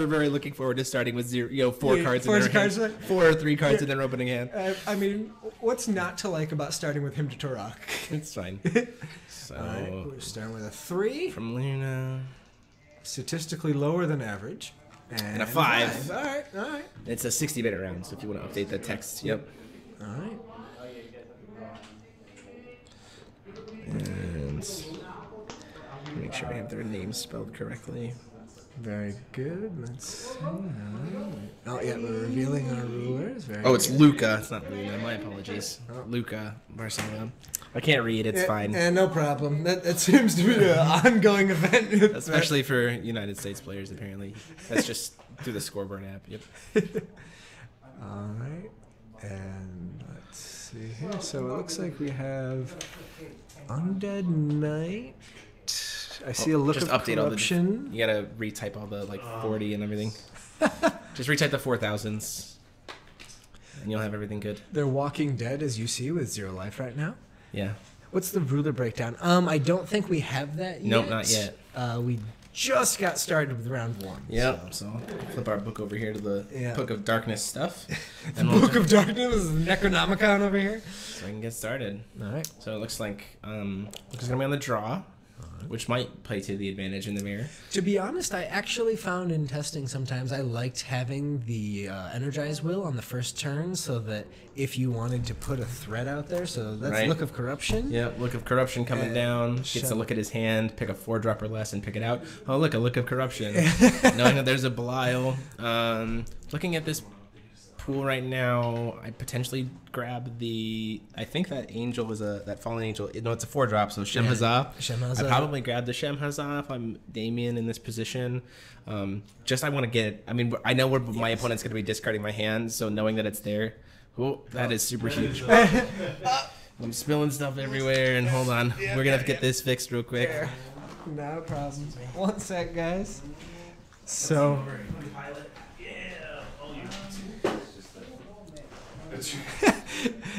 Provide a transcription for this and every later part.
We're very looking forward to starting with zero, 4 cards in our cards, hand. 4 or 3 cards in their opening hand. I mean, what's not to like about starting with him to Turok? It's fine. So, all right, we're starting with a 3. From Luna. Statistically lower than average. And a 5. All right, all right. It's a 60-bit round, so if you want to update the text, yep. All right. And make sure I have their names spelled correctly. Very good. Let's see. Oh, yeah, we're revealing our rulers. Very it's good. Luca. It's not Luna. My apologies. Luca Barcelona. I can't read. It's fine. No problem. That seems to be an ongoing event. Especially for United States players, apparently. That's just through the scoreboard app. Yep. All right. And let's see here. So it looks like we have Undead Knight. I see a look just of update corruption. You gotta retype all the 40 and everything. Just retype the 4000s, and you'll have everything good. They're Walking Dead, as you see, with 0 life right now. Yeah. What's the ruler breakdown? I don't think we have that yet. Nope, not yet. We just got started with round 1. Yep. So flip our book over here to the Book of Darkness stuff. The Book of Darkness is the Necronomicon over here. So we can get started. All right. So it looks like it's gonna be on the draw, which might play to the advantage in the mirror. To be honest, I actually found in testing sometimes I liked having the Energize Will on the first turn so that if you wanted to put a threat out there, so that's Look of Corruption. Yeah, Look of Corruption coming down. Gets to look at his hand, pick a 4-drop or less and pick it out. Oh, look, a Look of Corruption. Knowing that there's a Belial. Looking at this pool right now, I potentially grab I think that angel was that fallen angel. No, it's a 4-drop, so Shem Hazah. I probably grab the Shem Hazah if I'm Damien in this position. I want to get. I mean, I know where my opponent's going to be discarding my hand, so knowing that it's there, that is super huge. I'm spilling stuff everywhere, and hold on, we're gonna have to get this fixed real quick. No problem. 1 sec, guys. So.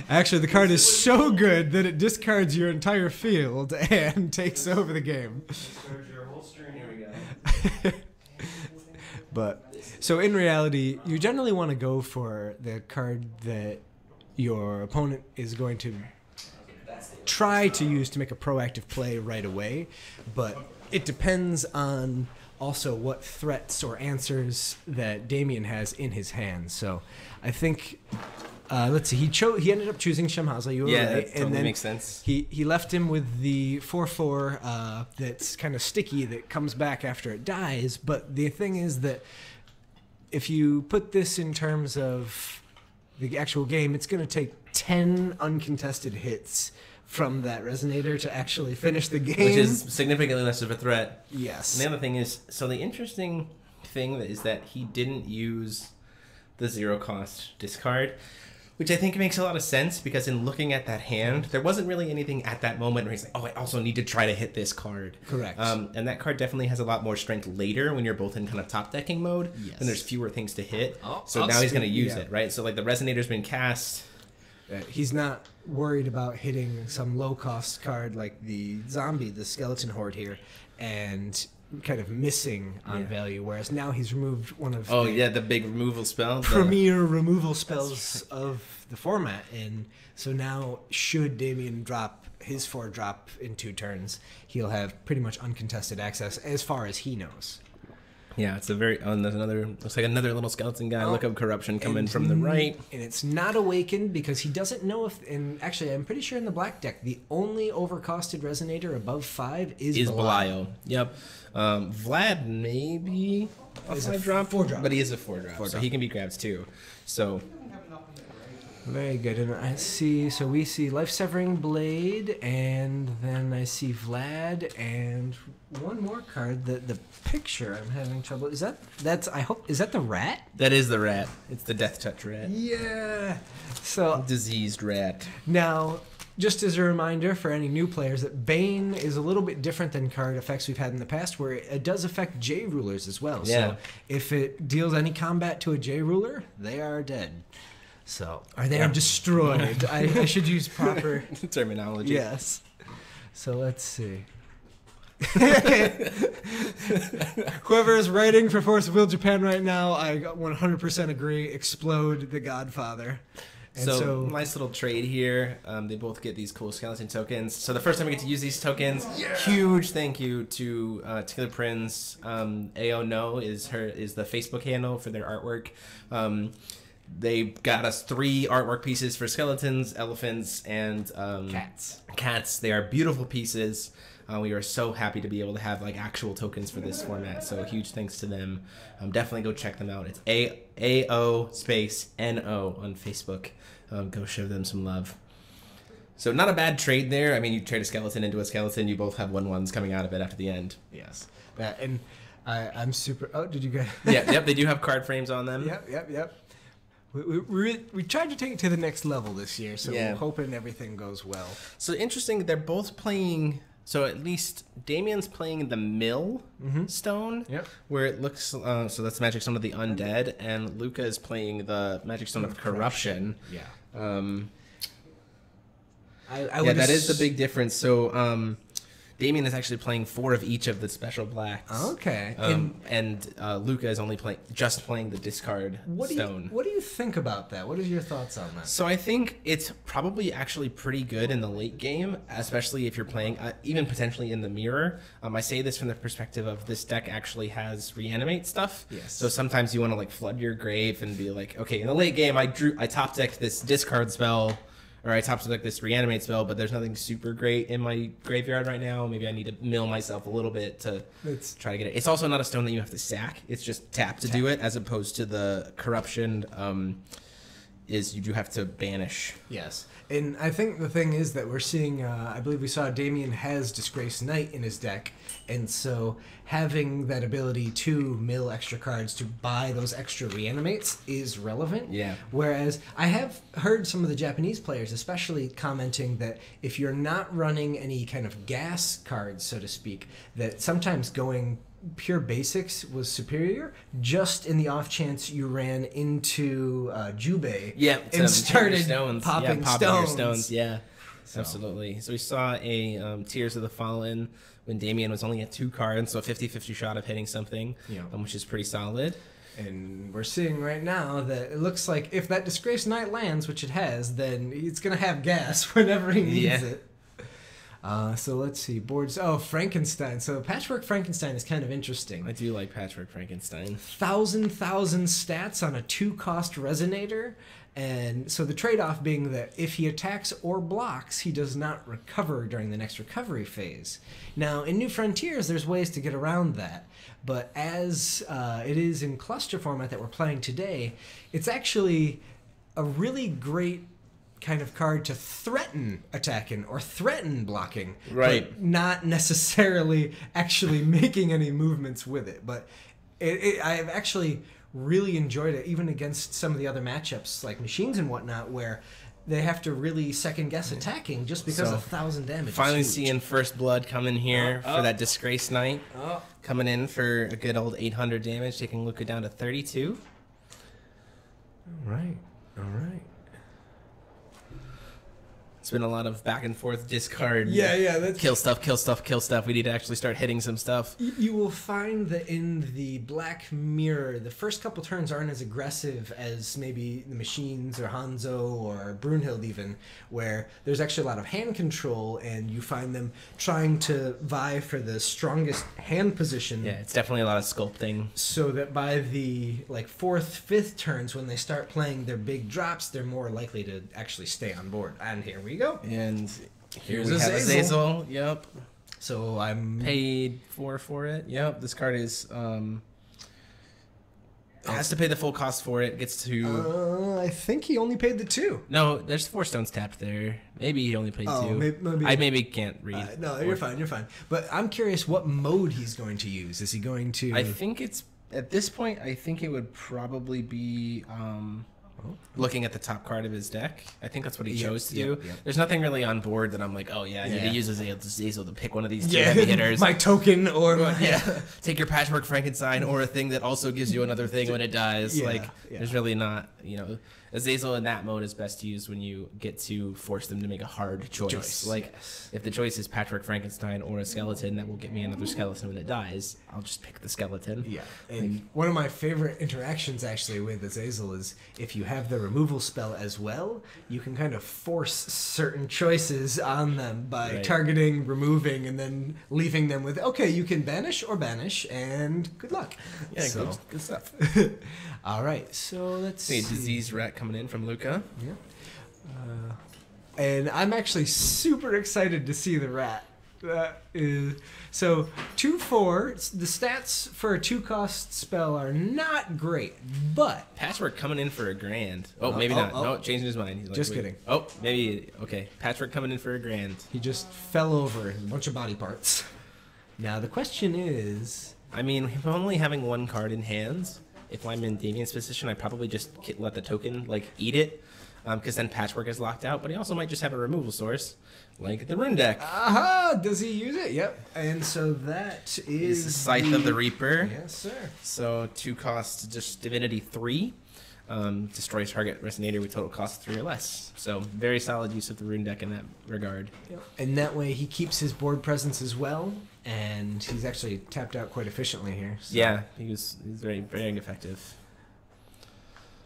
Actually, the card is so good that it discards your entire field and takes over the game. But so in reality, you generally want to go for the card that your opponent is going to try to use to make a proactive play right away, but it depends on also what threats or answers that Damien has in his hand. So I think let's see, he ended up choosing Shem Hazah. You were right. That totally makes sense. He left him with the 4/4 that's kind of sticky that comes back after it dies. But the thing is that if you put this in terms of the actual game, it's going to take 10 uncontested hits from that resonator to actually finish the game, which is significantly less of a threat. Yes. And the other thing is, so the interesting thing is that he didn't use the 0-cost discard, which I think makes a lot of sense, because in looking at that hand, there wasn't really anything at that moment where he's like, oh, I also need to try to hit this card. Correct. And that card definitely has a lot more strength later when you're both in kind of top decking mode, yes, and there's fewer things to hit. So now he's going to use it, right? So like the resonator's been cast. He's not worried about hitting some low-cost card like the zombie, the skeleton horde here, and kind of missing on value, whereas now he's removed one of the big removal spell, premier removal spells of the format, and so now should Damien drop his 4-drop in 2 turns, he'll have pretty much uncontested access as far as he knows. Yeah, it's a very. There's another. Looks like another little skeleton guy. Look of Corruption coming from the right. And it's not awakened because he doesn't know if. And actually, I'm pretty sure in the black deck, the only overcosted resonator above 5 is Belial. Yep. Vlad maybe a 5-drop, 4-drop, but he is a 4-drop, so he can be grabbed too. So. Very good. And I see, so we see Life Severing Blade, and then I see Vlad, and one more card. The picture I'm having trouble. Is that the rat? That is the rat. It's the Death Touch rat. Yeah. So diseased rat. Now, just as a reminder for any new players, that Bane is a little bit different than card effects we've had in the past, where it does affect J rulers as well. Yeah. So if it deals any combat to a J ruler, they are dead. So, or they are destroyed. I should use proper terminology. Yes. So let's see. Whoever is writing for Force of Will Japan right now, I 100% agree. Explode the Godfather. And so nice little trade here. They both get these cool skeleton tokens. So the first time we get to use these tokens, huge thank you to Taylor Prince. AO No is the Facebook handle for their artwork. They got us 3 artwork pieces for skeletons, elephants, and cats. They are beautiful pieces. We are so happy to be able to have like actual tokens for this format. So huge thanks to them. Definitely go check them out. It's AO space NO on Facebook. Go show them some love. So not a bad trade there. I mean, you trade a skeleton into a skeleton. You both have 1/1s coming out of it after the end. Yes. And I'm super. Oh, did you get? Yep. They do have card frames on them. Yep. We tried to take it to the next level this year, so we're hoping everything goes well. So interesting. They're both playing. So at least Damien's playing the mill stone, where it looks. So that's the magic stone of the undead, and Luca is playing the magic stone of corruption. Yeah. That is the big difference. So Damien is actually playing 4 of each of the special blacks. Okay. And Luca is only playing the discard stone. What do you think about that? What are your thoughts on that? So I think it's probably actually pretty good in the late game, especially if you're playing, even potentially in the mirror. I say this from the perspective of this deck actually has reanimate stuff. Yes. So sometimes you want to like flood your grave and be like, okay, in the late game I top decked this discard spell. Or I top select this reanimate spell, but there's nothing super great in my graveyard right now. Maybe I need to mill myself a little bit to try to get it. It's also not a stone that you have to sack. It's just tap to do it, as opposed to the corruption is you do have to banish. Yes. And I think the thing is that we're seeing, I believe we saw Damien has Disgraced Knight in his deck, and so having that ability to mill extra cards to buy those extra reanimates is relevant. Yeah. Whereas I have heard some of the Japanese players especially commenting that if you're not running any kind of gas cards, so to speak, that sometimes going pure basics was superior, just in the off chance you ran into Jubei and started popping stones. Yeah, so. Absolutely. So we saw a Tears of the Fallen when Damien was only at 2 cards, so a 50-50 shot of hitting something, which is pretty solid. And we're seeing right now that it looks like if that Disgraced Knight lands, which it has, then it's going to have gas whenever he needs it. So let's see. Boards. Oh, Frankenstein. So Patchwork Frankenstein is kind of interesting. I do like Patchwork Frankenstein. 1,000 stats on a 2-cost Resonator. And so the trade-off being that if he attacks or blocks, he does not recover during the next recovery phase. Now, in New Frontiers, there's ways to get around that. But as it is in cluster format that we're playing today, it's actually a really great kind of card to threaten attacking or threaten blocking, but not necessarily actually making any movements with it. But I've actually really enjoyed it, even against some of the other matchups like machines and whatnot, where they have to really second guess attacking just because of 1,000 damage. Finally seeing First Blood come in here for that Disgraced Knight. Coming in for a good old 800 damage, taking Luca down to 32. All right. It's been a lot of back and forth discard. That's kill stuff. We need to actually start hitting some stuff. You will find that in the Black Mirror, the first couple turns aren't as aggressive as maybe the Machines or Hanzo or Brunhild even, where there's actually a lot of hand control, and you find them trying to vie for the strongest hand position. Yeah, it's definitely a lot of sculpting. So that by the 4th, 5th turns, when they start playing their big drops, they're more likely to actually stay on board. And here we go. And here we have Azazel. Yep. So I'm paid for it. Yep. This card is has to pay the full cost for it. Gets to. I think he only paid the 2. No, there's 4 stones tapped there. Maybe he only paid 2. Maybe I maybe can't read. No, you're fine. You're fine. But I'm curious what mode he's going to use. Is he going to? I think it's at this point. I think it would probably be. Looking at the top card of his deck, I think that's what he chose to do. There's nothing really on board that I'm like, oh yeah, I need to use Azazel to pick one of these 2 heavy hitters. My token or take your Patchwork Frankenstein or a thing that also gives you another thing when it dies. There's really not, Azazel in that mode is best used when you get to force them to make a hard choice. Like, if the choice is Patchwork Frankenstein or a skeleton that will get me another skeleton when it dies, I'll just pick the skeleton. Yeah, and one of my favorite interactions actually with Azazel is if you have the removal spell as well, you can kind of force certain choices on them by targeting, removing, and then leaving them with, okay, you can banish or banish, and good luck. Yeah, good stuff. All right, so let's see. Disease Rat coming in from Luca. Yeah. And I'm actually super excited to see the rat. So 2/4. The stats for a 2-cost spell are not great, but Patchwork coming in for a grand. Oh, maybe not. No, changing his mind. He's like, just kidding. Oh, maybe. Okay, Patchwork coming in for a grand. He just fell over in a bunch of body parts. Now the question is, I mean, if I'm only having one card in hands, if I'm in Damien's position, I probably just let the token like eat it, because then Patchwork is locked out. But he also might just have a removal source, like the Rune Deck. Aha! Does he use it? Yep. And so that is the Scythe of the Reaper. Yes, sir. So 2 cost, just Divinity 3. Destroys target Resonator with total cost 3 or less. So very solid use of the Rune Deck in that regard. Yep. And that way he keeps his board presence as well, and he's actually tapped out quite efficiently here. So. Yeah, he's very, very effective.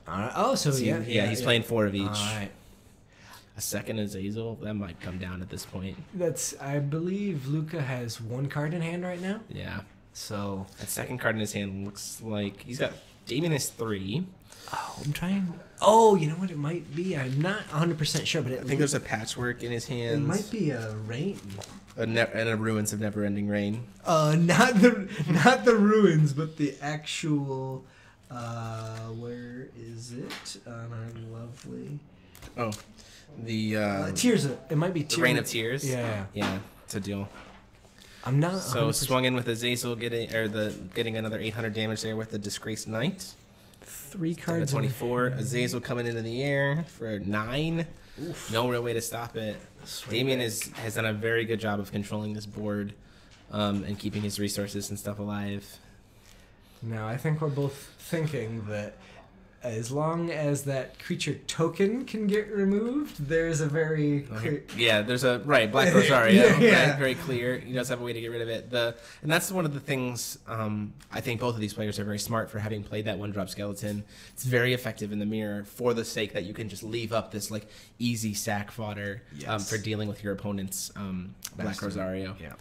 All right. Oh, so he's playing 4 of each. All right. A second Azazel, that might come down at this point. I believe Luca has 1 card in hand right now. Yeah. So that second card in his hand looks like he's got Damien is 3. Oh, I'm trying. Oh, you know what it might be? I'm not 100% sure, but I think there's a Patchwork in his hands. It might be a Rain. And a Ruins of Never-Ending Rain. Not the Ruins, but the actual. Where is it on our lovely? Oh, the Tears. It might be Tears. The Rain of Tears. Yeah. It's a deal. I'm not. So swung in with Azazel, getting another 800 damage there with the Disgraced Knight. 3 cards. 24. Azazel coming into the air for 9. Oof. No real way to stop it. Damien has done a very good job of controlling this board, and keeping his resources and stuff alive. Now I think we're both thinking that as long as that creature token can get removed, there's a very clear... Yeah, there's a Black Rosario, right? Very clear. He does have a way to get rid of it. And that's one of the things. I think both of these players are very smart for having played that 1-drop skeleton. It's very effective in the mirror for the sake that you can just leave up this like easy sack fodder for dealing with your opponent's Black Rosario. Yeah.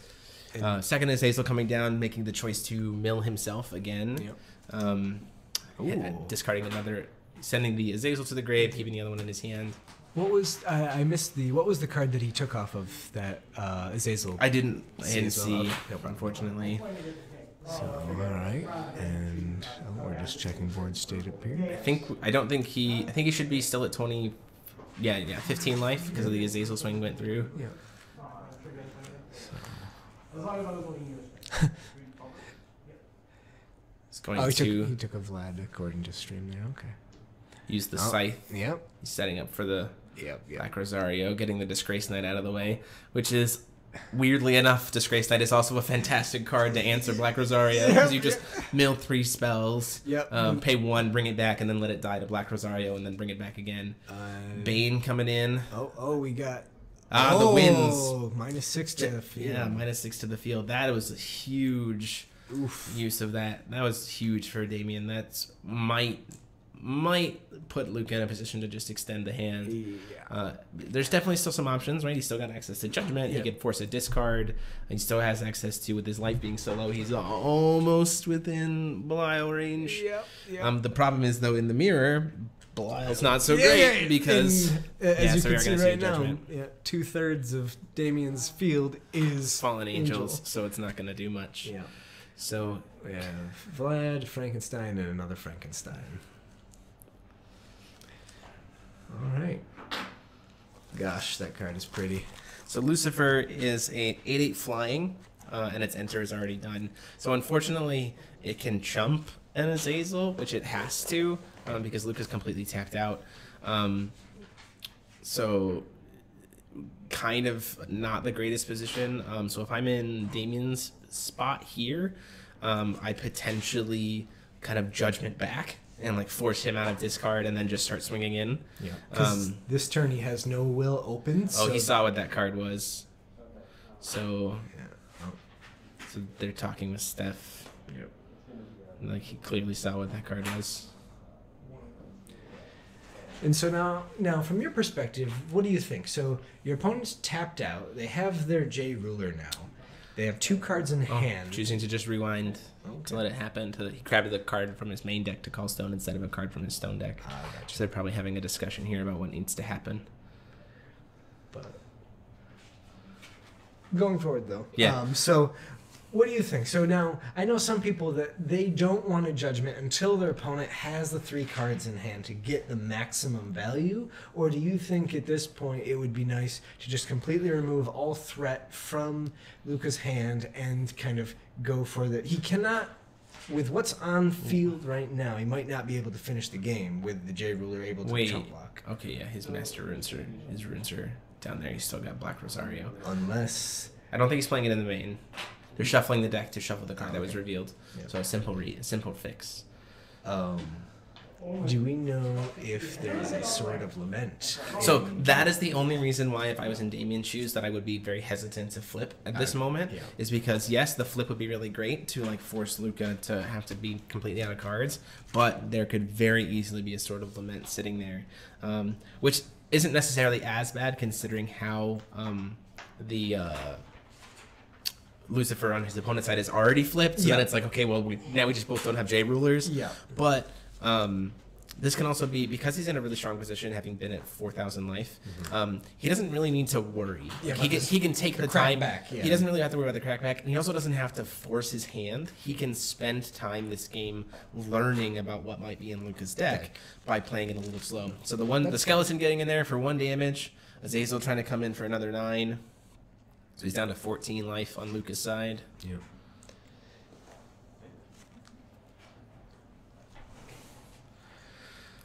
Second is Azazel coming down, making the choice to mill himself again. Yep. Discarding another, sending the Azazel to the grave, keeping the other one in his hand. What was I missed what was the card that he took off of that Azazel? I didn't see, unfortunately. So all right, and we're just checking board state up here. I think he should be still at 20. Yeah, 15 life because of the Azazel swing went through. Yeah. He took a Vlad according to stream there. Okay. Use the Scythe. Yep. He's setting up for the Black Rosario, getting the Disgrace Knight out of the way, which is weirdly enough, Disgrace Knight is also a fantastic card to answer Black Rosario because you just mill 3 spells, pay 1, bring it back, and then let it die to Black Rosario, and then bring it back again. Bane coming in. Oh, we got. The wins. -6 to the field. Yeah, -6 to the field. That was a huge use of that. That was huge for Damien. That might put Luke in a position to just extend the hand. Yeah. There's definitely still some options, right? He's still got access to Judgment. He could force a discard. He still has access to, with his life being so low, he's almost within Belial range. The problem is, though, in the mirror, Belial's not so great because, as you can see right now, 2/3 of Damien's field is Fallen Angels, so it's not going to do much. Yeah. So Vlad, Frankenstein, and another Frankenstein. All right. Gosh, that card is pretty. So Lucifer is a 8/8 flying, and its enter is already done. So unfortunately, it can chump an Azazel, which it has to, because Luke is completely tapped out. So kind of not the greatest position. So if I'm in Damien's spot here, I potentially kind of judgment back and like force him out of discard and then just start swinging in. Yeah. Because this turn he has no will open. So he saw what that card was. So, so they're talking with Steph. Yep. Like he clearly saw what that card was. And so now, from your perspective, what do you think? So your opponent's tapped out. They have their J ruler now. They have 2 cards in hand. Choosing to just rewind to let it happen. He grabbed the card from his main deck to call stone instead of a card from his stone deck. Gotcha. So they're probably having a discussion here about what needs to happen. But going forward, though. Yeah. So what do you think? So now, I know some people that they don't want a judgment until their opponent has the 3 cards in hand to get the maximum value, or do you think at this point it would be nice to just completely remove all threat from Luca's hand and kind of go for the... He cannot, with what's on field right now, he might not be able to finish the game with the J ruler able to chump block. Okay, yeah, his master runes are down there. He's still got Black Rosario. Unless... I don't think he's playing it in the main. They're shuffling the deck to shuffle the card that was revealed. Yep. So a simple fix. Do we know if there's a sort of lament? So that is the only reason why, if I was in Damien's shoes, that I would be very hesitant to flip at this moment. Yeah. Is because yes, the flip would be really great to like force Luca to have to be completely out of cards, but there could very easily be a sort of lament sitting there, which isn't necessarily as bad considering how the Lucifer on his opponent's side is already flipped. So then it's like, okay, well, now we just both don't have J rulers. Yeah. But this can also be, because he's in a really strong position, having been at 4,000 life, he doesn't really need to worry. Yeah, he can take the time. Back, yeah. He doesn't really have to worry about the crackback. And he also doesn't have to force his hand. He can spend time this game learning about what might be in Luca's deck by playing it a little slow. So the skeleton getting in there for 1 damage, Azazel trying to come in for another 9. So he's down to 14 life on Luca's side. Yeah.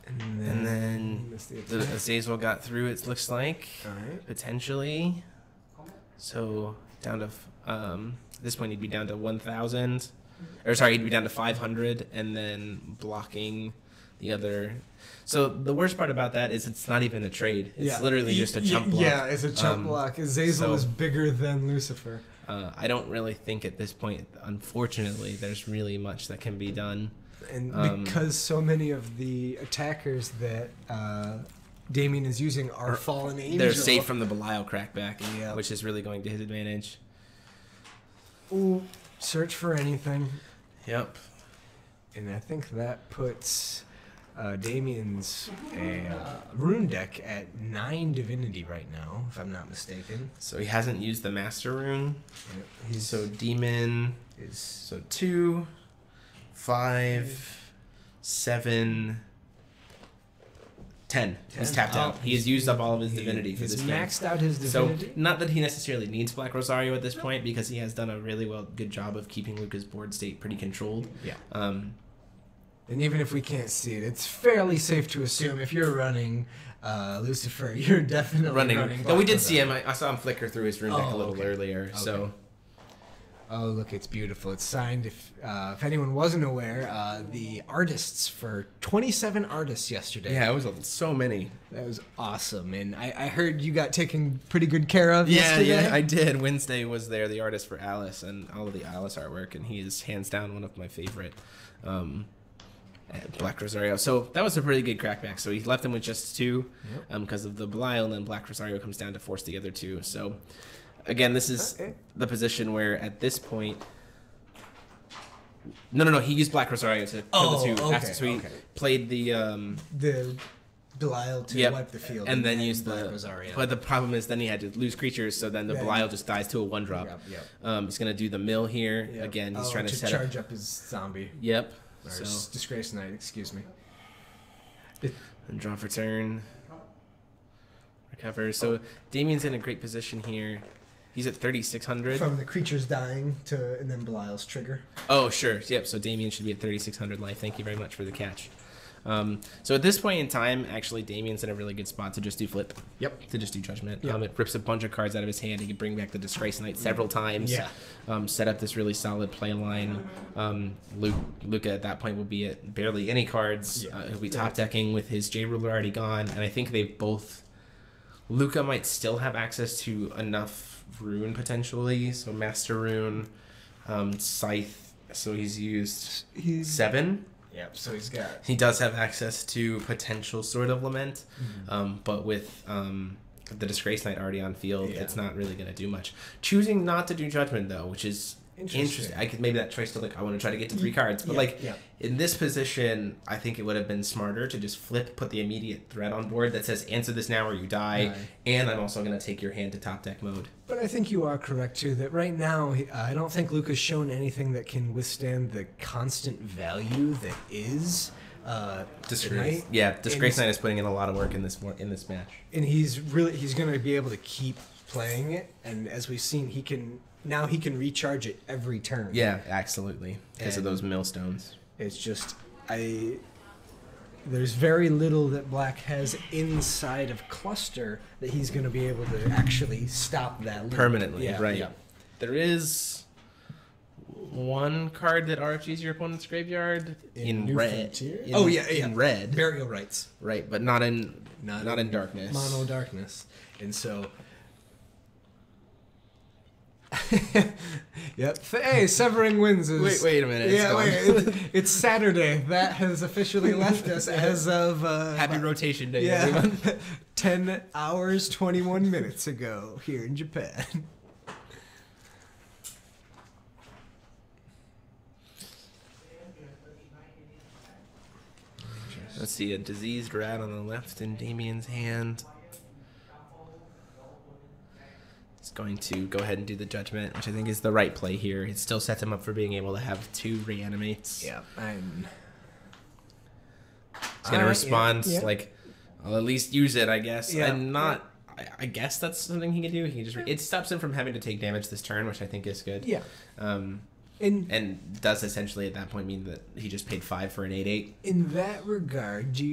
And then the Azazel got through, it looks like, potentially. So down to, at this point, he'd be down to 1,000. Or sorry, he'd be down to 500, and then blocking the other. So the worst part about that is it's not even a trade. It's literally just a chump block. Yeah, it's a chump block. Azazel is bigger than Lucifer. I don't really think at this point, unfortunately, there's really much that can be done. And because so many of the attackers that Damien is using are fallen angel. They're safe from the Belial crackback, which is really going to his advantage. Ooh, search for anything. Yep. And I think that puts Damien's rune deck at 9 divinity right now, if I'm not mistaken. So he hasn't used the master rune. Yep. So demon is 2, 5, 7, 10. He's tapped out. He has used up all of his divinity for this game. He's maxed out his divinity. So not that he necessarily needs Black Rosario at this point, because he has done a really good job of keeping Luca's board state pretty controlled. Yeah. And even if we can't see it, it's fairly safe to assume if you're running Lucifer, you're definitely running. No, we did see him. I saw him flicker through his rune deck a little earlier. Okay. So. Oh, look, it's beautiful. It's signed, if anyone wasn't aware, the artists for 27 artists yesterday. Yeah, it was so many. That was awesome. And I heard you got taken pretty good care of yesterday. Yeah, I did. Wednesday was there, the artist for Alice, and all of the Alice artwork, and he is hands down one of my favorite. Black Rosario. So that was a pretty good crackback. So he left him with just 2 because of the Belial, and then Black Rosario comes down to force the other 2. So again, this is the position where at this point... No. He used Black Rosario to kill the 2 after. So he played the Belial to wipe the field. And then used Black Rosario. But the problem is then he had to lose creatures, so then the Belial just dies to a 1-drop. He's going to do the mill here. Again, he's trying to set charge up his zombie. Yep. Or Disgrace Knight, excuse me. And draw for turn. Recover. So Damien's in a great position here. He's at 3,600. From the creatures dying and then Belial's trigger. Oh, sure. Yep. So Damien should be at 3,600 life. Thank you very much for the catch. So at this point in time, actually, Damien's in a really good spot to just do flip. Yep. To just do judgment. Yep. It rips a bunch of cards out of his hand. He can bring back the Disgrace Knight several times. Yeah. Set up this really solid play line. Luca at that point will be at barely any cards. Yeah. He'll be top decking with his J Ruler already gone, and I think they both. Luca might still have access to enough rune potentially. So Master Rune, Scythe. So he's used 7. Yep. So he's got. He does have access to potential Sword of Lament, but with the Disgrace Knight already on field, it's not really going to do much. Choosing not to do Judgment, though, which is interesting. I could maybe that choice to like, I want to try to get to 3 cards, but in this position, I think it would have been smarter to just flip, put the immediate threat on board that says answer this now or you die, and I'm also going to take your hand to top deck mode. But I think you are correct too that right now I don't think Luca's shown anything that can withstand the constant value that is Disgrace. Yeah, Disgrace Knight is putting in a lot of work in this match, and he's going to be able to keep playing it, and as we've seen, he can recharge it every turn. Yeah, absolutely, because of those millstones. It's just there's very little that Black has inside of Cluster that he's going to be able to actually stop that loop. Permanently, right. Yeah. There is one card that RFGs your opponent's graveyard in New red. Frontier? In red. Burial Rites. Right, but not in darkness. Mono darkness. And so yep. Hey, Severing Winds is... Wait a minute. It's Saturday. That has officially left us as of... Happy rotation day, everyone. 10 hours, 21 minutes ago here in Japan. Let's see, a Diseased Rat on the left in Damien's hand. Going to go ahead and do the Judgment, which I think is the right play here. It still sets him up for being able to have 2 reanimates. Yeah, He's going to respond like, I'll at least use it, I guess. Yeah. And not, I guess that's something he can do. He can just it stops him from having to take damage this turn, which I think is good. Yeah. And does essentially at that point mean that he just paid 5 for an 8/8. In that regard, do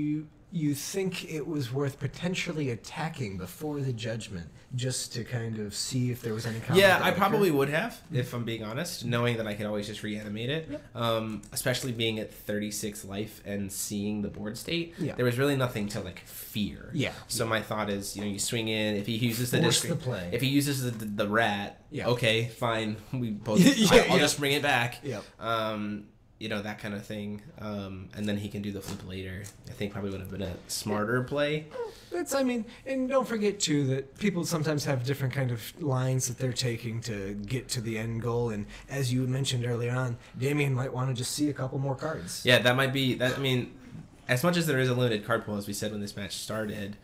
you think it was worth potentially attacking before the Judgment just to kind of see if there was any combat? Yeah, I probably would have, if I'm being honest, knowing that I could always just reanimate it. Yep. Especially being at 36 life and seeing the board state, there was really nothing to like fear. Yeah. So my thought is, you swing in. If he uses the play. If he uses the rat, okay, fine. We both. I'll just bring it back. Yep. That kind of thing. And then he can do the flip later. I think probably would have been a smarter play. And don't forget too that people sometimes have different kind of lines that they're taking to get to the end goal. And as you mentioned earlier on, Damien might want to just see a couple more cards. Yeah, that might be that. I mean, as much as there is a limited card pool, as we said when this match started,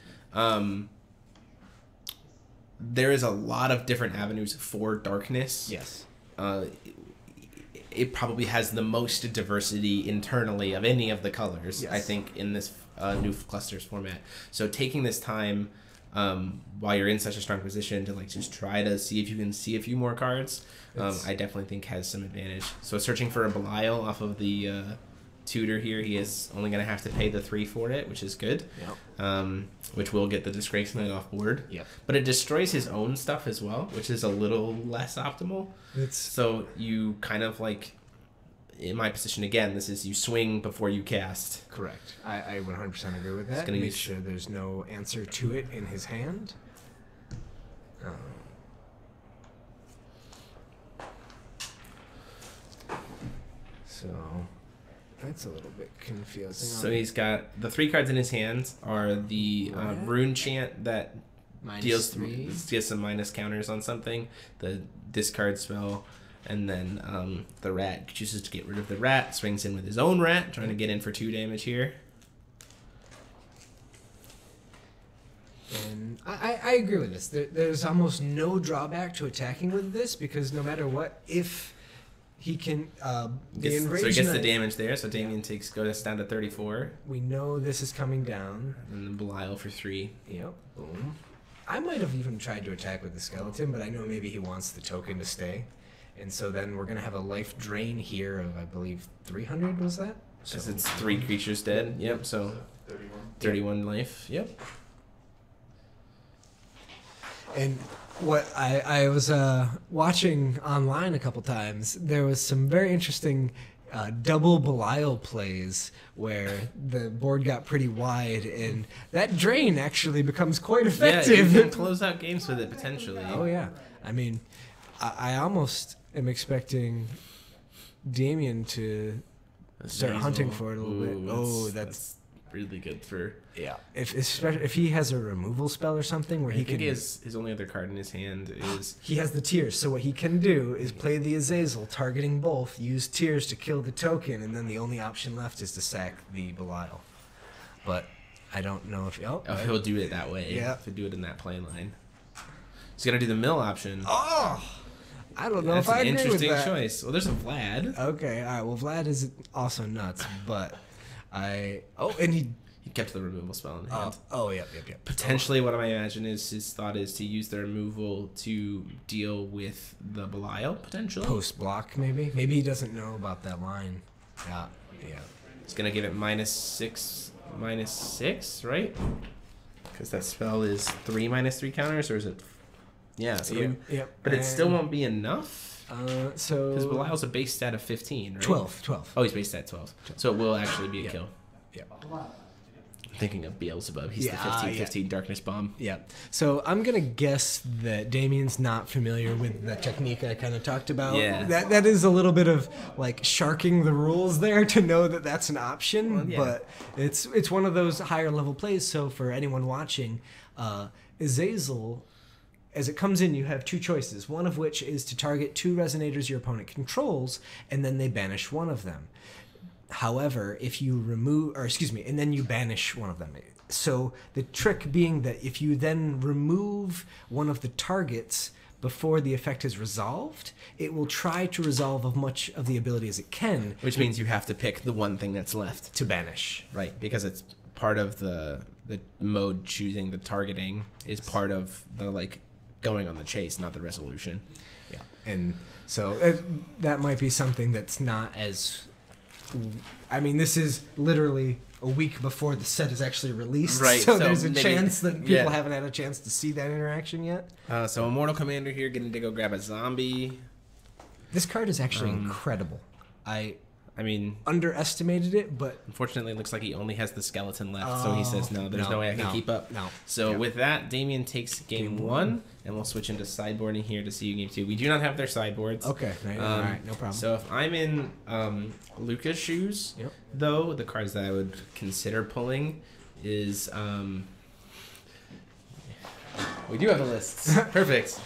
there is a lot of different avenues for darkness. Yes. It probably has the most diversity internally of any of the colors, yes. I think, in this new clusters format. So taking this time while you're in such a strong position to like just try to see if you can see a few more cards, I definitely think has some advantage. So searching for a Belial off of the tutor here, he is only going to have to pay the 3 for it, which is good. Yep. Which will get the Disgrace Knight off board. Yep. But it destroys his own stuff as well, which is a little less optimal. So you kind of like, in my position again, this is you swing before you cast. Correct. I 100% agree with that. Make sure there's no answer to it in his hand. So that's a little bit confusing. So he's got the 3 cards in his hands are the Rune Chant that deals some minus counters on something, the discard spell, and then the rat chooses to get rid of the rat, swings in with his own rat, trying to get in for 2 damage here. And I agree with this. There's almost no drawback to attacking with this because no matter what, if he can so he gets the damage there. So Damien goes down to 34. We know this is coming down. And then Belial for 3. Yep. Boom. I might have even tried to attack with the skeleton, but I know maybe he wants the token to stay. And so then we're going to have a life drain here of, I believe, 300, was that? So it's 3 creatures dead. Yep. So 31 life. Yep. And what I was watching online a couple times, there was some very interesting double Belial plays where the board got pretty wide, and that drain actually becomes quite effective. Yeah, you can close out games with it potentially. Oh yeah, I mean, I almost am expecting Damien to start hunting for it a little bit. Oh, that's really good for... Yeah, if he has a removal spell or something where he can... his only other card in his hand is... He has the tears, so what he can do is play the Azazel, targeting both, use tears to kill the token, and then the only option left is to sack the Belial. But I don't know if... he'll do it that way. Yeah. He'll do it in that play line. He's going to do the mill option. Oh! I don't know That's if I an agree with interesting that. choice. Well, there's a Vlad. Okay, all right. Well, Vlad is also nuts, but and he kept the removal spell in hand. Yep. Potentially, what I imagine is his thought is to use the removal to deal with the Belial, potentially. Post block, maybe. Maybe he doesn't know about that line. Yeah. It's going to give it -6, right? Because that spell is 3 -3 counters, or is it... Yeah, so yep. But it still won't be enough. So because Belial's a base stat of 15, right? 12. Oh, he's base stat 12. So it will actually be a kill. Yeah. I'm thinking of Beelzebub. He's the 15/15 Darkness Bomb. Yeah. So I'm gonna guess that Damien's not familiar with the technique I kind of talked about. Yeah. That is a little bit of like sharking the rules there to know that that's an option. Well, yeah. But it's one of those higher level plays. So for anyone watching, Azazel. As it comes in, you have 2 choices, one of which is to target 2 resonators your opponent controls, and then they banish one of them. However, if you and then you banish one of them. So the trick being that if you then remove one of the targets before the effect is resolved, it will try to resolve as much of the ability as it can. Which means you have to pick the one thing that's left. To banish. Right, because it's part of the mode choosing the targeting is part of the, like, going on the chase, not the resolution. Yeah, and so that might be something that's not as... I mean, this is literally a week before the set is actually released, right? So there's a chance that people haven't had a chance to see that interaction yet. So Immortal Commander here getting to go grab a zombie. This card is actually incredible. I mean, underestimated it, but unfortunately, it looks like he only has the skeleton left. So he says, "No, there's no way I can keep up." No. So with that, Damien takes game 1, and we'll switch into sideboarding here to see you game 2. We do not have their sideboards. Okay, all right, no problem. So if I'm in Luca's shoes, though, the cards that I would consider pulling is we do have the lists. Perfect.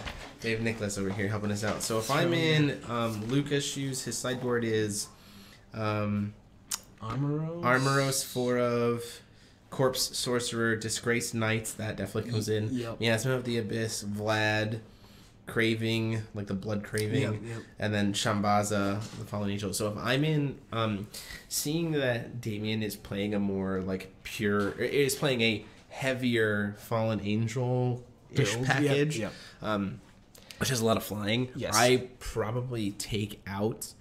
We have Nicholas over here helping us out. So if I'm in Luca's shoes, his sideboard is Armoros, 4 of Corpse, Sorcerer, Disgraced Knights. That definitely comes in. Yep. Miasma of the Abyss, Vlad, Craving, like the Blood Craving, and then Shambaza, the Fallen Angel. So if I'm in, seeing that Damien is playing a more like is playing a heavier Fallen Angel-ish package, which has a lot of flying, I probably take out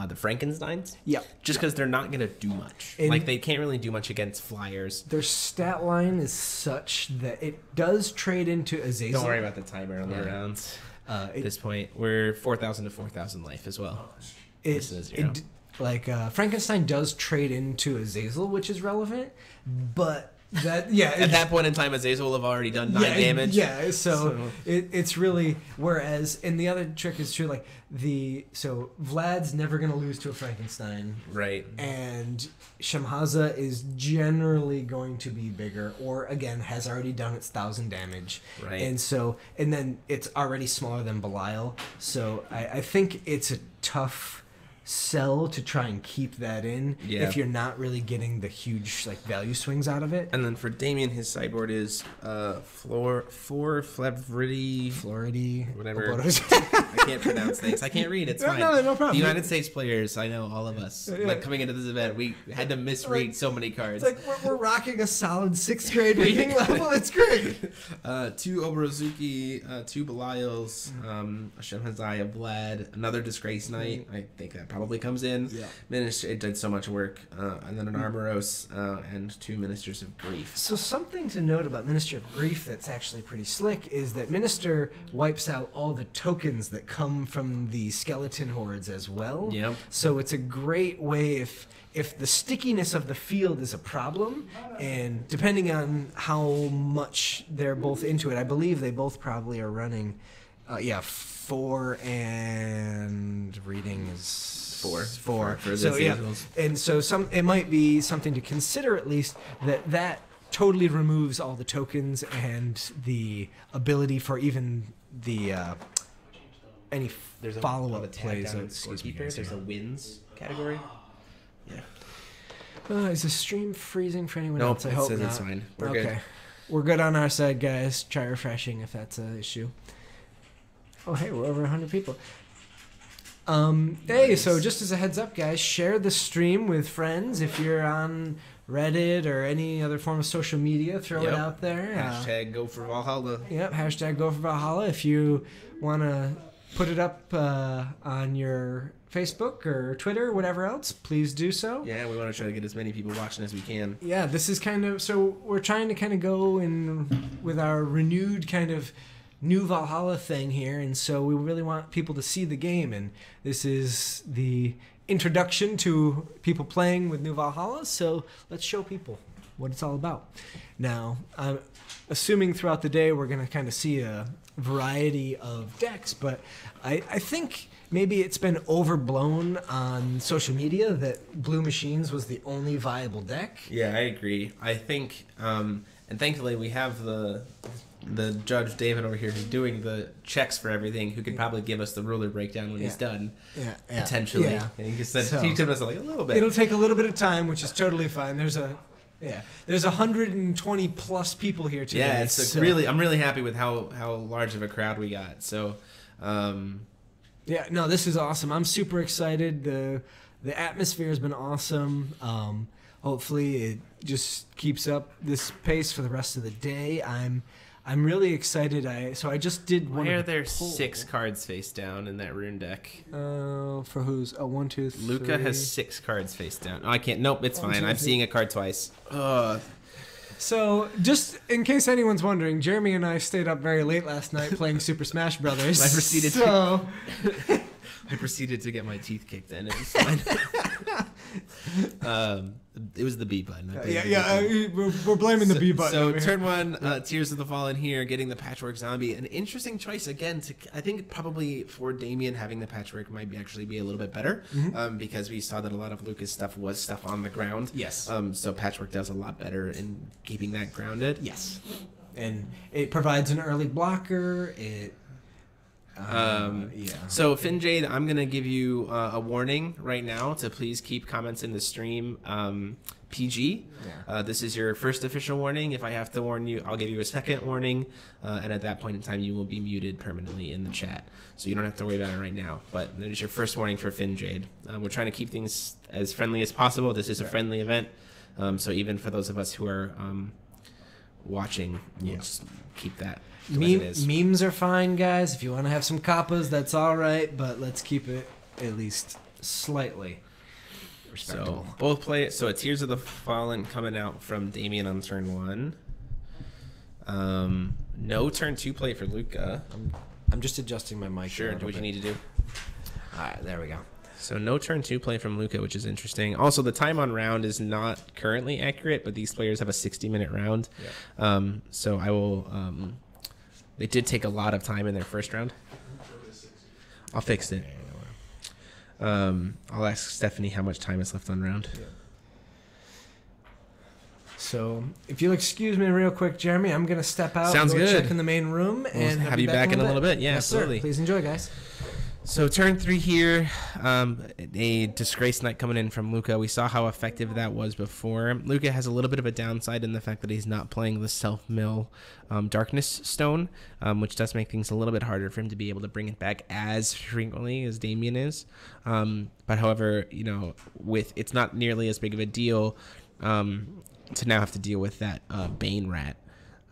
the Frankensteins. Just because they're not going to do much. Like, they can't really do much against flyers. Their stat line is such that it does trade into Azazel. Don't worry about the timer on the rounds. At this point, we're 4,000 to 4,000 life as well. Frankenstein does trade into Azazel, which is relevant, but... At that point in time, Azazel will have already done 9 damage. It's really, whereas, and the other trick is true, like, Vlad's never going to lose to a Frankenstein. Right. And Shamhaza is generally going to be bigger, or, again, has already done its 1,000 damage. Right. And then it's already smaller than Belial. So I think it's a tough sell to try and keep that in if you're not really getting the huge like value swings out of it. And then for Damien, his sideboard is Floridy, whatever. I can't pronounce things. I can't read. It's fine. No problem. The United States players, I know all of us. Like coming into this event, we had to misread so many cards. It's like we're rocking a solid 6th grade reading level. It's great. 2 Obrozuki, 2 Belials, a Shemhazai, a Vlad, another Disgrace Knight. I think that probably comes in. Yeah. Minister, it did so much work. And then an Armoros and 2 Ministers of Grief. So something to note about Minister of Grief that's actually pretty slick is that Minister wipes out all the tokens that come from the skeleton hordes as well. Yep. So it's a great way if the stickiness of the field is a problem, and depending on how much they're both into it, I believe they both probably are running, 4 and reading is 4. For So the yeah, seasons. and so it might be something to consider at least that totally removes all the tokens and the ability for even the any There's follow-up plays. There's a wins category. Yeah. Is the stream freezing for anyone Nope, else? I it hope says not. it's fine. We're Okay. good. We're good on our side, guys. Try refreshing if that's an issue. Oh, hey, we're over 100 people. Hey, so just as a heads up, guys, share the stream with friends. If you're on Reddit or any other form of social media, throw it out there. Hashtag go for Valhalla. Yep, hashtag go for Valhalla. If you want to put it up on your Facebook or Twitter, whatever else, please do so. Yeah, we want to try to get as many people watching as we can. Yeah, this is kind of, so we're trying to kind of go in with our renewed kind of new Valhalla thing here, and so we really want people to see the game, and this is the introduction to people playing with new Valhalla, so let's show people what it's all about. Now, I'm assuming throughout the day we're going to kind of see a variety of decks, but I think maybe it's been overblown on social media that Blue Machines was the only viable deck. Yeah, I agree. I think, and thankfully we have the Judge David over here who's doing the checks for everything, who could probably give us the ruler breakdown when he's done. Yeah. Potentially. Yeah. And he just So, teach us like a little bit. It'll take a little bit of time, which is totally fine. There's 120 plus people here today. Yeah, it's really, I'm really happy with how large of a crowd we got. So, yeah, no, this is awesome. I'm super excited. The atmosphere has been awesome. Hopefully it just keeps up this pace for the rest of the day. I'm really excited. I just did one. Why are of the there polls. 6 cards face down in that rune deck? For whose? 1, 2, 3. Luca has 6 cards face down. Oh, I can't. Nope, it's 1, fine. 2, I'm 3. seeing a card twice. So, just in case anyone's wondering, Jeremy and I stayed up very late last night playing Super Smash Brothers. I proceeded to get my teeth kicked in. It was fine. It was the B button. We're blaming the B button. So over turn here. 1, Tears of the Fallen here, getting the Patchwork Zombie. An interesting choice again. I think probably for Damien having the Patchwork might actually be a little bit better, because we saw that a lot of Lucas stuff was stuff on the ground. Yes. So Patchwork does a lot better in keeping that grounded. Yes. And it provides an early blocker. So Finjade, I'm gonna give you a warning right now to please keep comments in the stream PG. This is your first official warning. If I have to warn you, I'll give you a second warning, and at that point in time, you will be muted permanently in the chat. So you don't have to worry about it right now. But that is your first warning for Finjade. We're trying to keep things as friendly as possible. This is a friendly event, so even for those of us who are watching, we'll just keep that. Memes are fine, guys. If you want to have some kappas, that's all right. But let's keep it at least slightly respectable. So both play. So a Tears of the Fallen coming out from Damien on turn 1. No turn 2 play for Luca. I'm just adjusting my mic. Sure, do what you need to do. All right, there we go. So no turn 2 play from Luca, which is interesting. Also, the time on round is not currently accurate, but these players have a 60-minute round. Yeah. So I will. They did take a lot of time in their first round. I'll fix it. I'll ask Stephanie how much time is left on round. Yeah. So, if you'll excuse me real quick, Jeremy, I'm going to step out. Sounds good. Check in the main room and have you back in a little bit. Yeah, yes, absolutely. Sir. Please enjoy, guys. So turn 3 here, a Disgrace Knight coming in from Luca. We saw how effective that was before. Luca has a little bit of a downside in the fact that he's not playing the self-mill Darkness Stone, which does make things a little bit harder for him to be able to bring it back as frequently as Damien is. But however, you know, it's not nearly as big of a deal to now have to deal with that Bane Rat.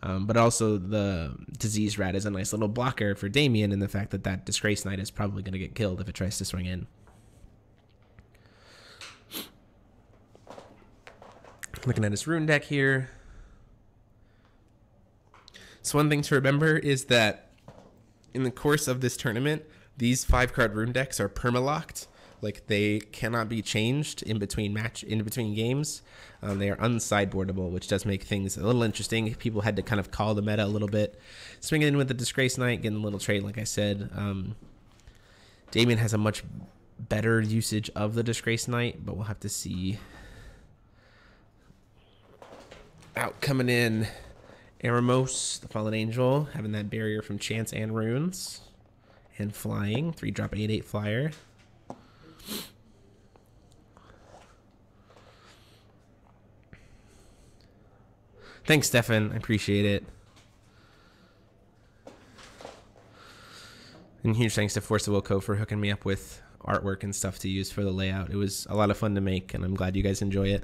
But also the Disease Rat is a nice little blocker for Damien, and the fact that Disgrace Knight is probably going to get killed if it tries to swing in. Looking at his rune deck here. So one thing to remember is that in the course of this tournament, these 5-card rune decks are permalocked. Like, they cannot be changed in between games. They are unsideboardable, which does make things a little interesting. People had to kind of call the meta a little bit. Swinging in with the Disgrace Knight, getting a little trade, like I said. Damien has a much better usage of the Disgrace Knight, but we'll have to see. Out coming in, Eremos, the Fallen Angel, having that barrier from Chance and Runes. And flying, 3-drop 8/8 flyer. Thanks, Stefan. I appreciate it. And huge thanks to Force of Will Co. for hooking me up with artwork and stuff to use for the layout. It was a lot of fun to make, and I'm glad you guys enjoy it.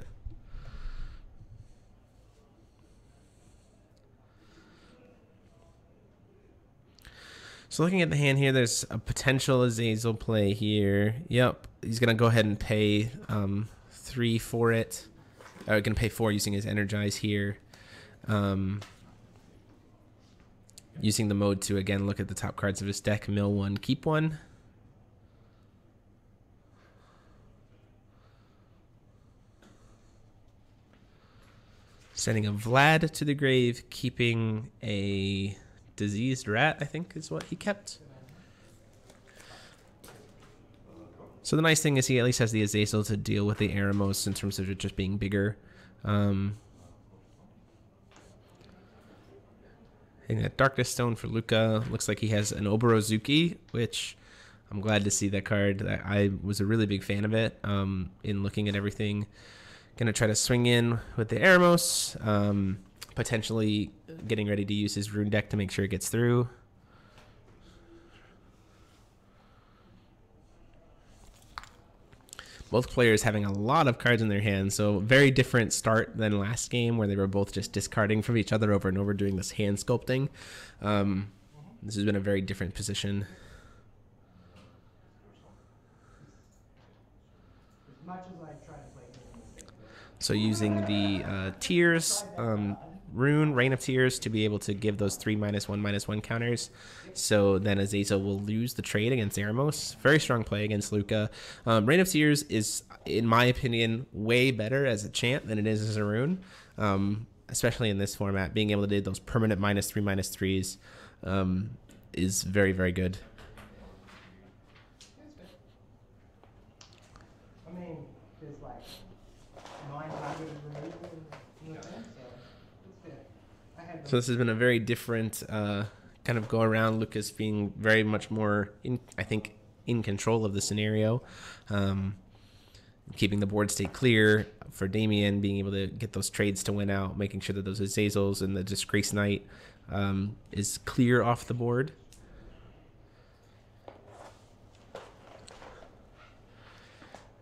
So looking at the hand here, there's a potential Azazel play here. Yep, he's going to go ahead and pay 3 for it. Going to pay 4 using his Energize here. Using the mode to, again, look at the top cards of his deck. Mill 1, keep 1. Sending a Vlad to the grave, keeping a diseased rat, I think is what he kept. So the nice thing is he at least has the Azazel to deal with the Eremos in terms of it just being bigger. And that Darkness Stone for Luca. Looks like he has an Oborozuki, which I'm glad to see that card. I was a really big fan of it in looking at everything. Gonna try to swing in with the Eremos. Potentially getting ready to use his rune deck to make sure it gets through. Both players having a lot of cards in their hands, so very different start than last game where they were both just discarding from each other over and over doing this hand sculpting. This has been a very different position. So using the Tears, rune, Rain of Tears, to be able to give those 3/1/1 counters. So then Azazel will lose the trade against Eremos. Very strong play against Luca. Rain of Tears is, in my opinion, way better as a chant than it is as a rune. Especially in this format, being able to do those permanent -3/3s is very, very good. I mean, there's like 900 removals in the thing, so So this has been a very different kind of go around. Lucas being very much more, I think, in control of the scenario. Keeping the board state clear for Damien, being able to get those trades to win out, making sure that those Azazels and the Disgrace Knight is clear off the board.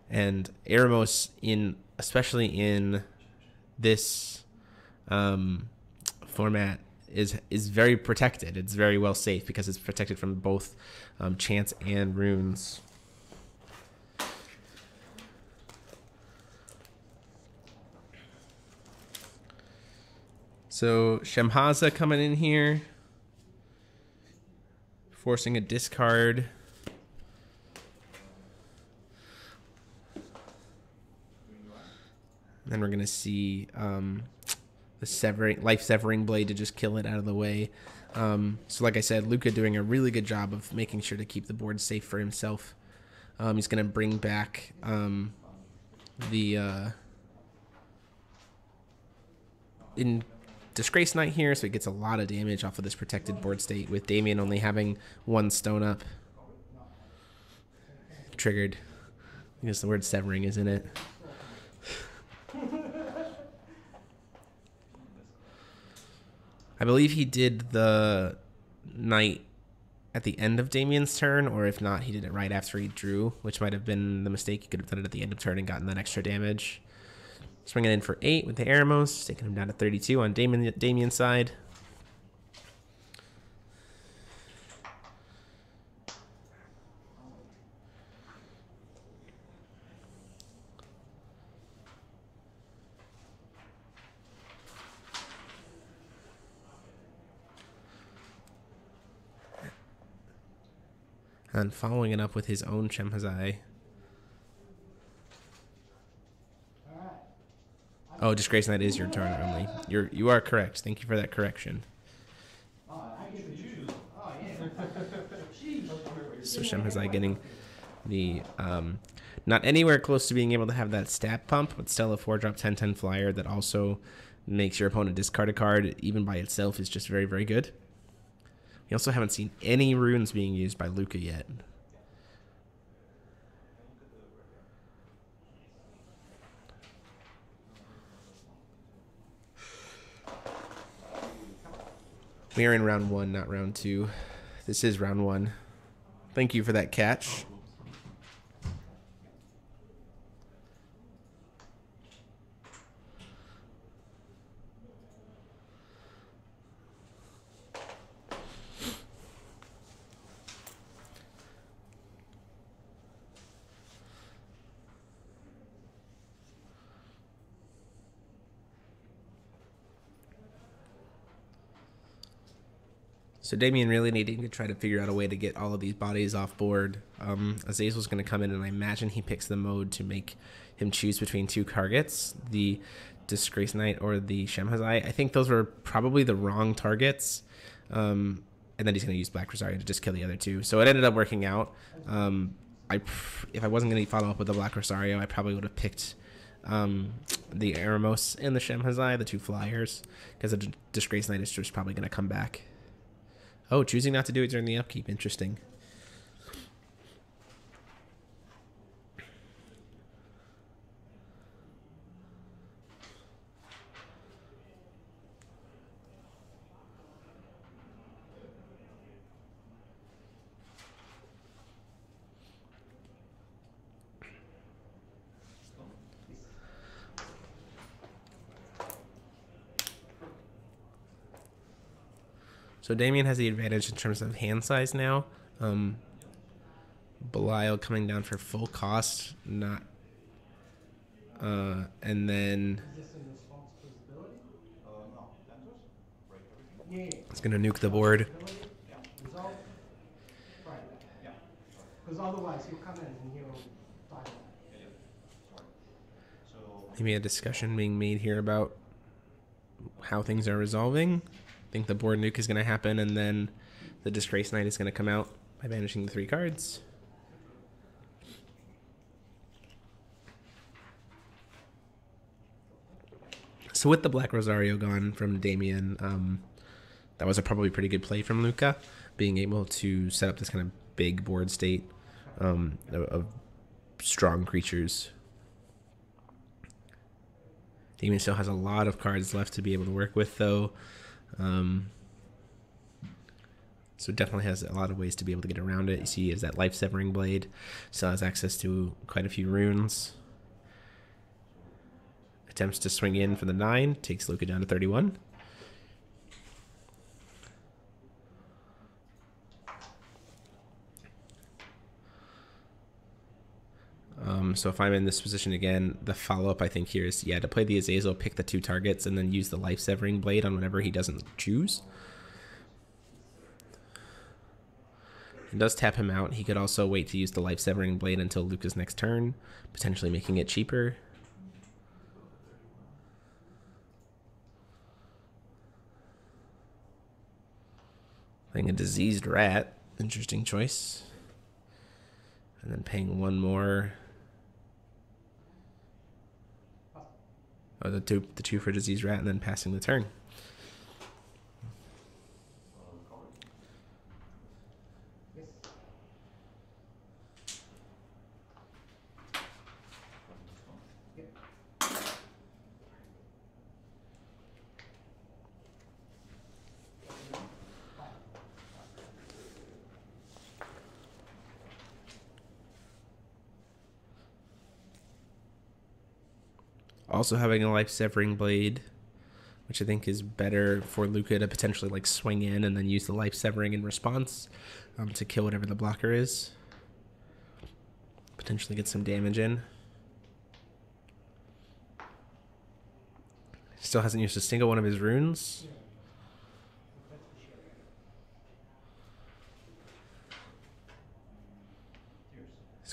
And Eremos, especially in this format, is very protected. It's very well safe because it's protected from both chants and runes. So Shemhaza coming in here, forcing a discard. Then we're gonna see the life-severing blade to just kill it out of the way. So like I said, Luca doing a really good job of making sure to keep the board safe for himself. He's gonna bring back the in Disgrace Knight here, so he gets a lot of damage off of this protected board state with Damien only having 1 stone up. Triggered. I guess the word severing is in it. I believe he did the knight at the end of Damien's turn, or if not, he did it right after he drew, which might have been the mistake. He could have done it at the end of turn and gotten that extra damage. Swinging in for 8 with the Eremos, taking him down to 32 on Damien's side. And following it up with his own Shemhazai. Oh, Disgrace Knight is your turn only. You are correct. Thank you for that correction. So Shemhazai getting the not anywhere close to being able to have that stat pump, but still a 4-drop 10/10 flyer that also makes your opponent discard a card even by itself is just very, very good. We also haven't seen any runes being used by Luca yet. We are in round 1, not round 2. This is round 1. Thank you for that catch. So Damien really needing to try to figure out a way to get all of these bodies off board. Azazel's going to come in, and I imagine he picks the mode to make him choose between 2 targets, the Disgrace Knight or the Shemhazai. I think those were probably the wrong targets. And then he's going to use Black Rosario to just kill the other 2. So it ended up working out. If I wasn't going to follow up with the Black Rosario, I probably would have picked the Eremos and the Shemhazai, the 2 flyers, because the Disgrace Knight is just probably going to come back. Oh, choosing not to do it during the upkeep. Interesting. So Damien has the advantage in terms of hand size now. Belial coming down for full cost, not, and then it's gonna nuke the board. Maybe a discussion being made here about how things are resolving. I think the board nuke is going to happen, and then the Disgrace Knight is going to come out by banishing the 3 cards. So with the Black Rosario gone from Damien, that was a probably pretty good play from Luca, being able to set up this kind of big board state of strong creatures. Damien still has a lot of cards left to be able to work with, though. So definitely has a lot of ways to be able to get around it. You see, he has that life-severing blade. Still has access to quite a few runes. Attempts to swing in for the 9. Takes Luca down to 31. So if I'm in this position again, the follow-up I think here is, to play the Azazel, pick the 2 targets, and then use the life-severing blade on whatever he doesn't choose. It does tap him out. He could also wait to use the life-severing blade until Luca's next turn, potentially making it cheaper. Playing a Diseased Rat, interesting choice. And then paying 1 more. Oh, the two for Diseased Rat, and then passing the turn. Also having a life-severing blade, which I think is better for Luca to potentially like swing in and then use the life-severing in response to kill whatever the blocker is. Potentially get some damage in. Still hasn't used a single one of his runes.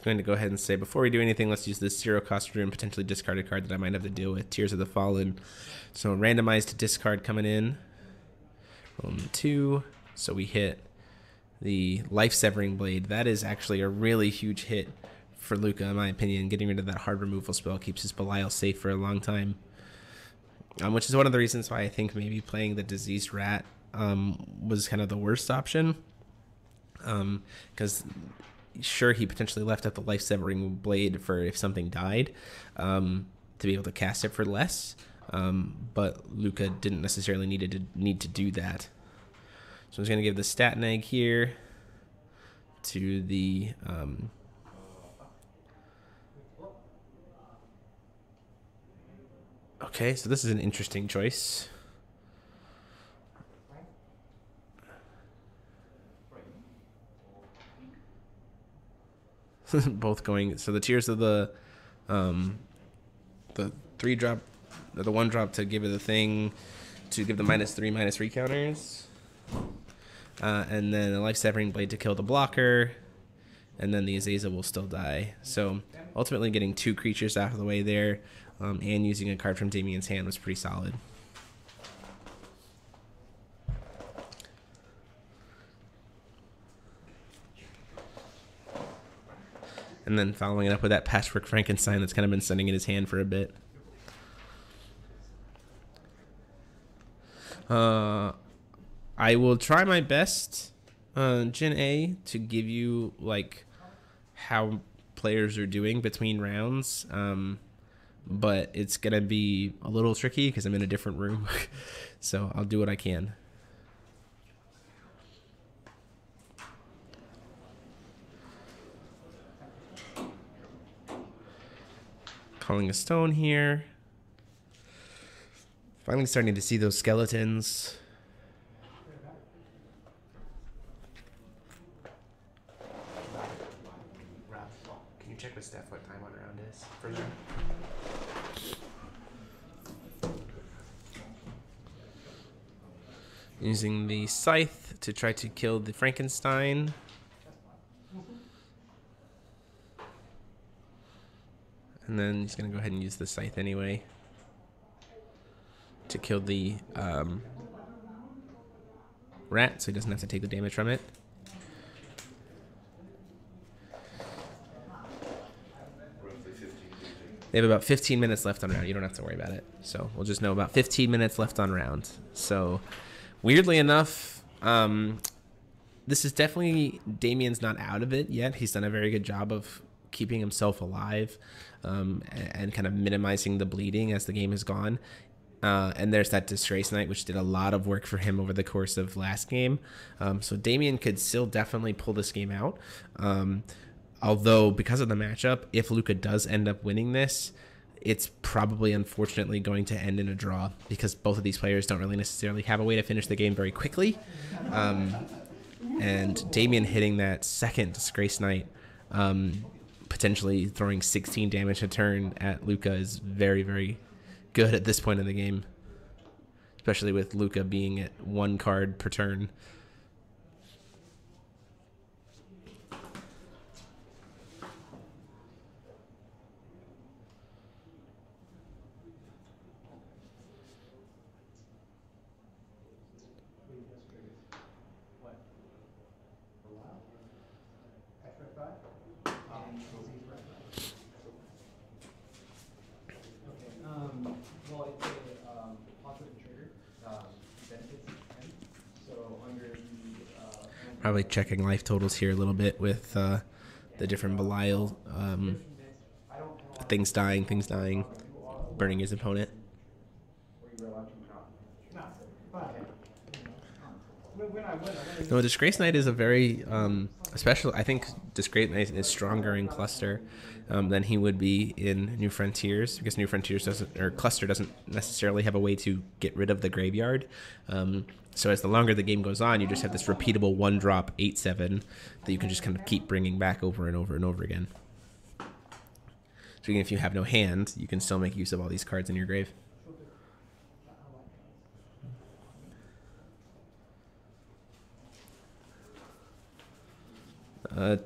going to go ahead and say, before we do anything, let's use this 0 cost rune, potentially discarded card that I might have to deal with. Tears of the Fallen. So randomized discard coming in. 2. So we hit the Life-Severing Blade. That is actually a really huge hit for Luca, in my opinion. Getting rid of that hard removal spell keeps his Belial safe for a long time. Which is one of the reasons why I think maybe playing the Diseased Rat was kind of the worst option. Because sure, he potentially left out the Life-Severing Blade for if something died, to be able to cast it for less. But Luca didn't necessarily need to do that. So I'm just going to give the Stat Egg here to the... Okay, so this is an interesting choice. Both going... So the Tears of the 3-drop... The 1-drop to give it a thing, to give the -3/-3 counters. And then a Life-Severing Blade to kill the blocker. And then the Azazel will still die. So ultimately getting 2 creatures out of the way there, and using a card from Damien's hand was pretty solid. And then following it up with that Patchwork Frankenstein that's kind of been sitting in his hand for a bit. I will try my best, Gen A, to give you like how players are doing between rounds, but it's gonna be a little tricky because I'm in a different room. So I'll do what I can. Calling a stone here. Finally starting to see those skeletons. Rob, can you check with Steph what time on round is for them? Using the Scythe to try to kill the Frankenstein. And then he's going to go ahead and use the Scythe anyway to kill the rat, so he doesn't have to take the damage from it. They have about 15 minutes left on round. You don't have to worry about it. So we'll just know about 15 minutes left on round. So weirdly enough, this is definitely, Damien's not out of it yet. He's done a very good job of keeping himself alive, and kind of minimizing the bleeding as the game has gone. And there's that Disgrace Knight, which did a lot of work for him over the course of last game. So Damien could still definitely pull this game out. Although, because of the matchup, if Luca does end up winning this, it's probably, unfortunately, going to end in a draw, because both of these players don't really necessarily have a way to finish the game very quickly. And Damien hitting that second Disgrace Knight, potentially throwing 16 damage a turn at Luca, is very, very good at this point in the game, especially with Luca being at 1 card per turn. Probably checking life totals here a little bit with the different Belial, things dying, burning his opponent. No, Disgrace Knight is a very special. I think Disgrace Knight is stronger in Cluster than he would be in New Frontiers, because New Frontiers doesn't, or Cluster doesn't necessarily have a way to get rid of the graveyard. So as the longer the game goes on, you just have this repeatable 1-drop 8/7 that you can just kind of keep bringing back over and over and over again. So even if you have no hand, you can still make use of all these cards in your grave.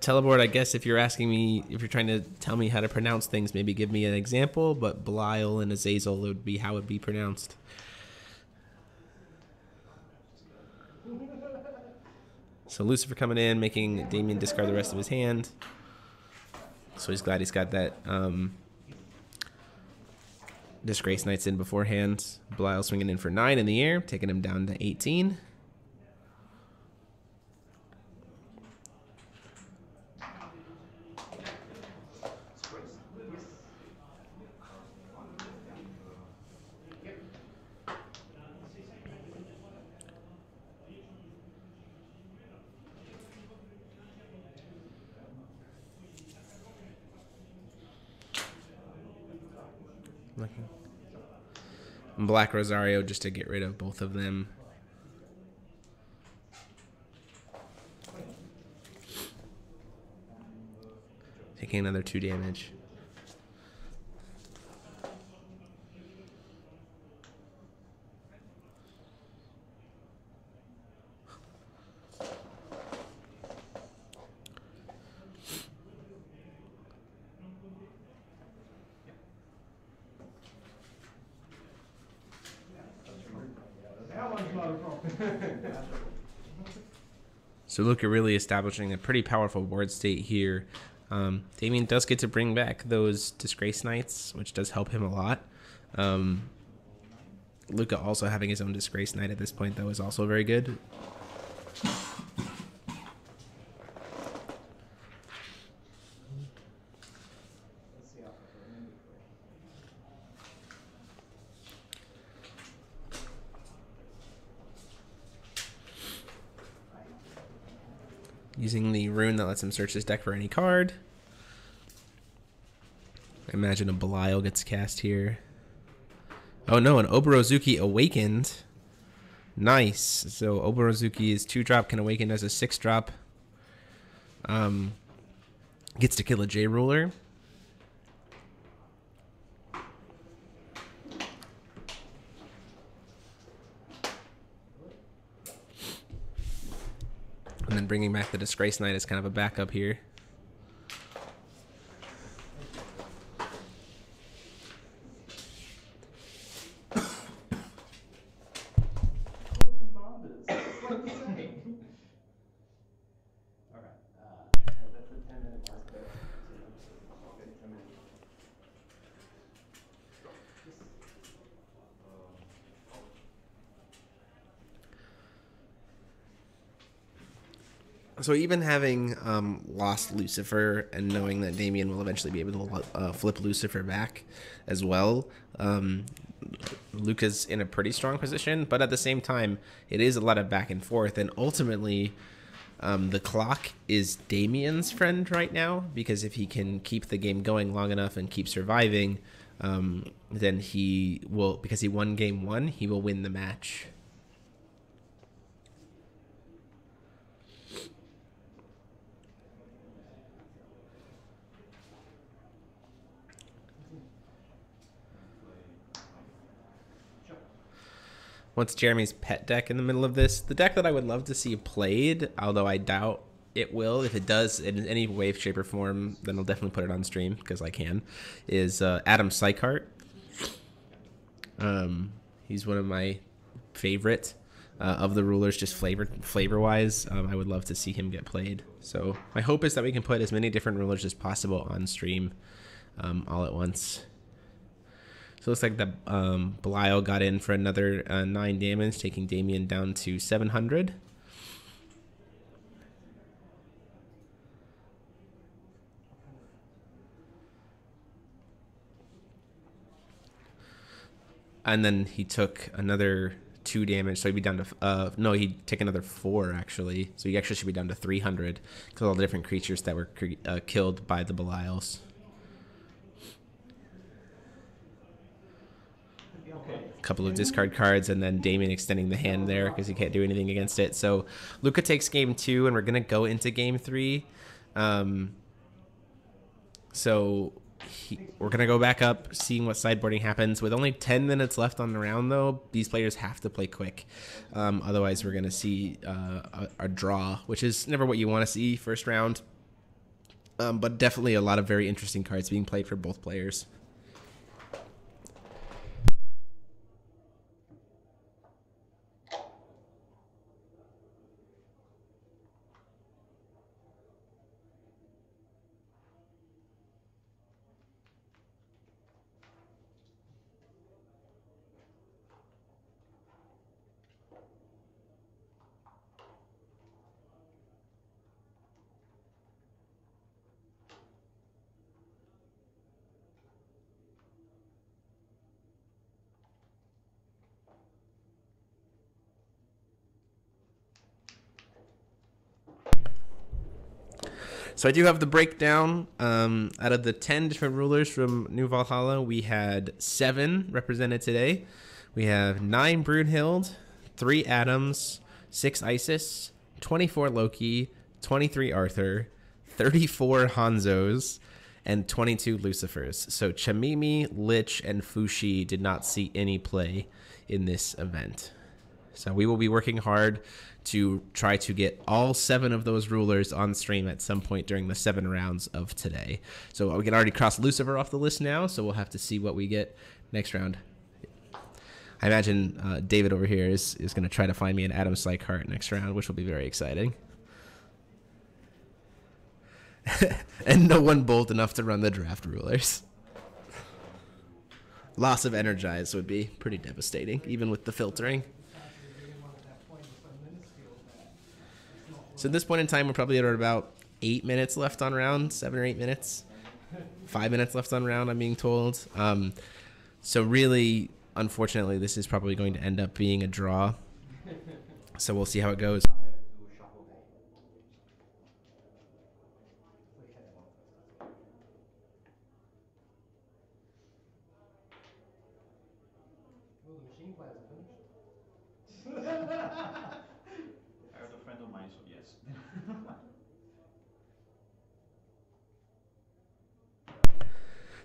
Teleport, I guess if you're asking me, if you're trying to tell me how to pronounce things, maybe give me an example, but Belial and Azazel would be how it would be pronounced. So Lucifer coming in, making Damien discard the rest of his hand. So he's glad he's got that Disgrace Knights in beforehand. Belial swinging in for 9 in the air, taking him down to 18. Black Rosario just to get rid of both of them. Taking another 2 damage. So Luca really establishing a pretty powerful board state here. Damien does get to bring back those Disgrace Knights, which does help him a lot. Luca also having his own Disgrace Knight at this point, though, is also very good. Using the rune that lets him search his deck for any card. I imagine a Belial gets cast here. Oh no, an Oborozuki awakened. Nice. So Oborozuki is 2-drop, can awaken as a 6-drop. Gets to kill a J-Ruler. And then bringing back the Disgrace Knight is kind of a backup here. So even having lost Lucifer and knowing that Damien will eventually be able to flip Lucifer back as well, Luca's in a pretty strong position. But at the same time, it is a lot of back and forth. And ultimately, the clock is Damien's friend right now, because if he can keep the game going long enough and keep surviving, then he will, because he won game 1, he will win the match. What's Jeremy's pet deck in the middle of this? The deck that I would love to see played, although I doubt it will. If it does in any way, shape, or form, then I'll definitely put it on stream because I can, is Adam Sykart. He's one of my favorite of the rulers, just flavor-wise. I would love to see him get played. So my hope is that we can put as many different rulers as possible on stream all at once. So it looks like the Belial got in for another 9 damage, taking Damien down to 700. And then he took another 2 damage, so he'd be down to no, he'd take another 4 actually. So he actually should be down to 300 because all the different creatures that were killed by the Belials. Couple of discard cards, and then Damien extending the hand there because he can't do anything against it. So Luca takes game 2, and we're gonna go into game 3. So we're gonna go back up, seeing what sideboarding happens. With only 10 minutes left on the round, though, these players have to play quick. Otherwise, we're gonna see a draw, which is never what you want to see first round. but definitely a lot of very interesting cards being played for both players. So I do have the breakdown. Out of the 10 different rulers from New Valhalla, we had 7 represented today. We have 9 Brunhild, 3 Adams, 6 Isis, 24 Loki, 23 Arthur, 34 Hanzos, and 22 Lucifers. So Chamimi, Lich, and Fushi did not see any play in this event. So we will be working hard to try to get all 7 of those rulers on stream at some point during the 7 rounds of today. So we can already cross Lucifer off the list now, so we'll have to see what we get next round. I imagine David over here is going to try to find me an Adam Sly cart next round, which will be very exciting. And no one bold enough to run the draft rulers. Loss of Energize would be pretty devastating, even with the filtering. So at this point in time, we're probably at about 8 minutes left on round, 7 or 8 minutes. 5 minutes left on round, I'm being told. So really, unfortunately, this is probably going to end up being a draw. So we'll see how it goes.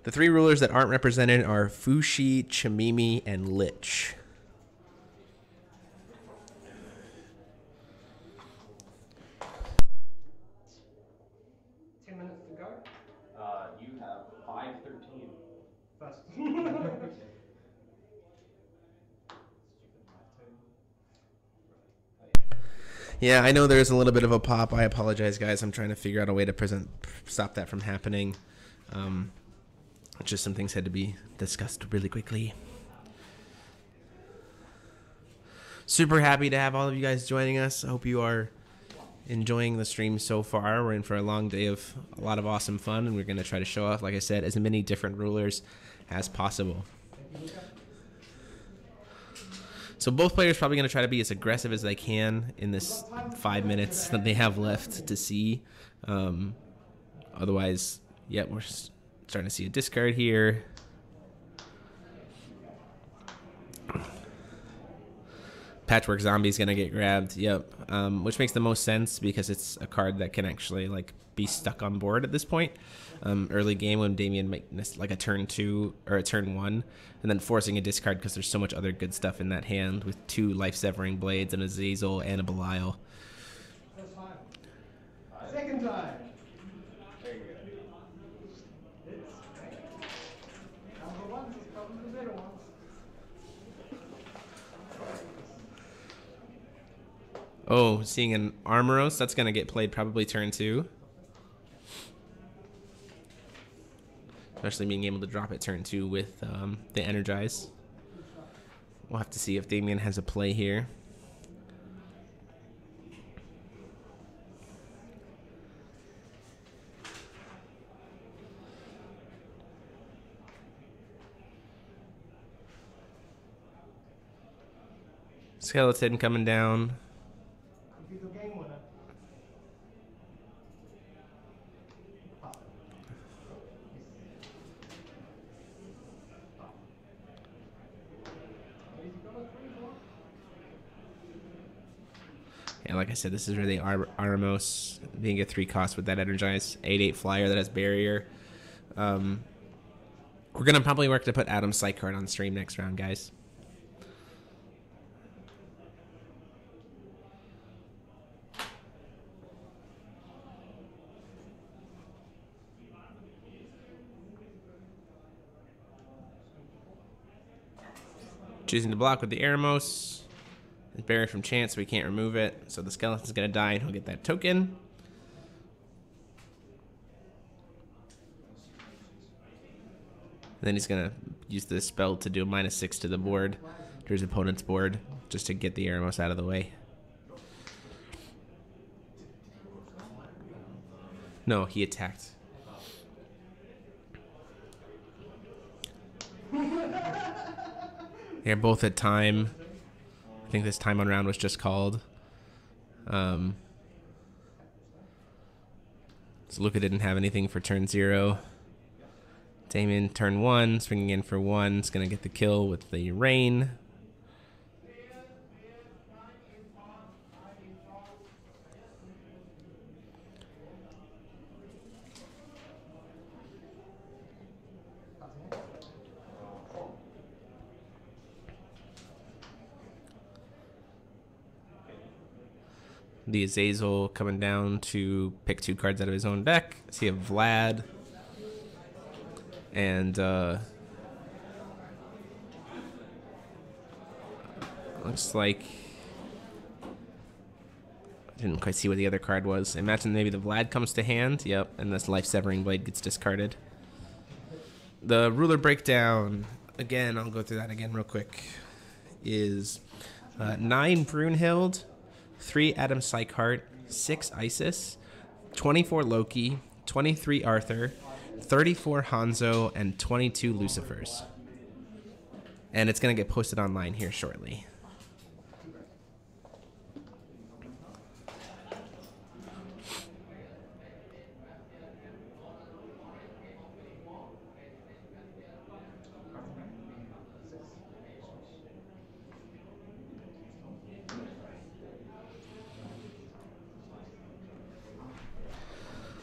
The 3 rulers that aren't represented are Fushi, Chamimi, and Lich. You have 5:13. Fast. Yeah, I know there's a little bit of a pop. I apologize, guys. I'm trying to figure out a way to stop that from happening. Just some things had to be discussed really quickly. Super happy to have all of you guys joining us. I hope you are enjoying the stream so far. We're in for a long day of a lot of awesome fun, and we're going to try to show off, like I said, as many different rulers as possible. So both players probably going to try to be as aggressive as they can in this 5 minutes that they have left to see. Otherwise, yeah, we're starting to see a discard here. Patchwork Zombie's going to get grabbed, yep. Which makes the most sense because it's a card that can actually like be stuck on board at this point. Early game when Damien makes like a turn 2 or a turn 1 and then forcing a discard because there's so much other good stuff in that hand with 2 life-severing blades and a Zazel and a Belial. First time. Second time. There you go. Number 1 is probably the better ones. Oh, seeing an Armoros, that's going to get played probably turn 2. Especially being able to drop it turn 2 with the Energize. We'll have to see if Damien has a play here. Skeleton coming down. Could be the game winner. Yeah, like I said, this is really Aramos being a 3 cost with that Energize 8/8 flyer that has barrier. We're gonna probably work to put Adam's Sight card on stream next round, guys. Choosing to block with the Eremos. It's buried from chance, so we can't remove it. So the skeleton's going to die, and he'll get that token. And then he's going to use this spell to do a -6 to the board, to his opponent's board, just to get the Eremos out of the way. No, he attacked. They're both at time. I think this time on round was just called. So Luca didn't have anything for turn 0. Damien, turn 1, swinging in for 1. Is going to get the kill with the rain. The Azazel coming down to pick 2 cards out of his own deck. So you have Vlad and looks like I didn't quite see what the other card was. I imagine maybe the Vlad comes to hand. Yep, and this Life Severing Blade gets discarded. The ruler breakdown, again, I'll go through that again real quick, is 9 Brunhild, 3 Adam Sykehart, 6 Isis, 24 Loki, 23 Arthur, 34 Hanzo, and 22 Lucifers. And it's going to get posted online here shortly.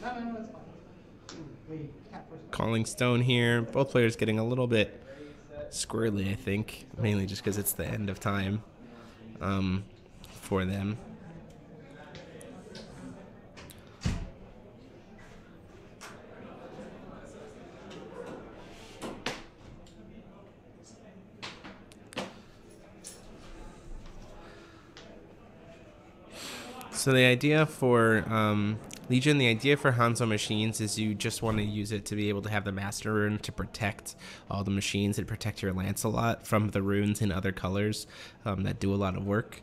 No, it's fine. We cat first. Calling Stone here. Both players getting a little bit squirrely, I think. Mainly just because it's the end of time for them. So the idea for Legion, the idea for Hanzo machines is you just want to use it to be able to have the Master Rune to protect all the machines and protect your Lancelot from the runes in other colors that do a lot of work.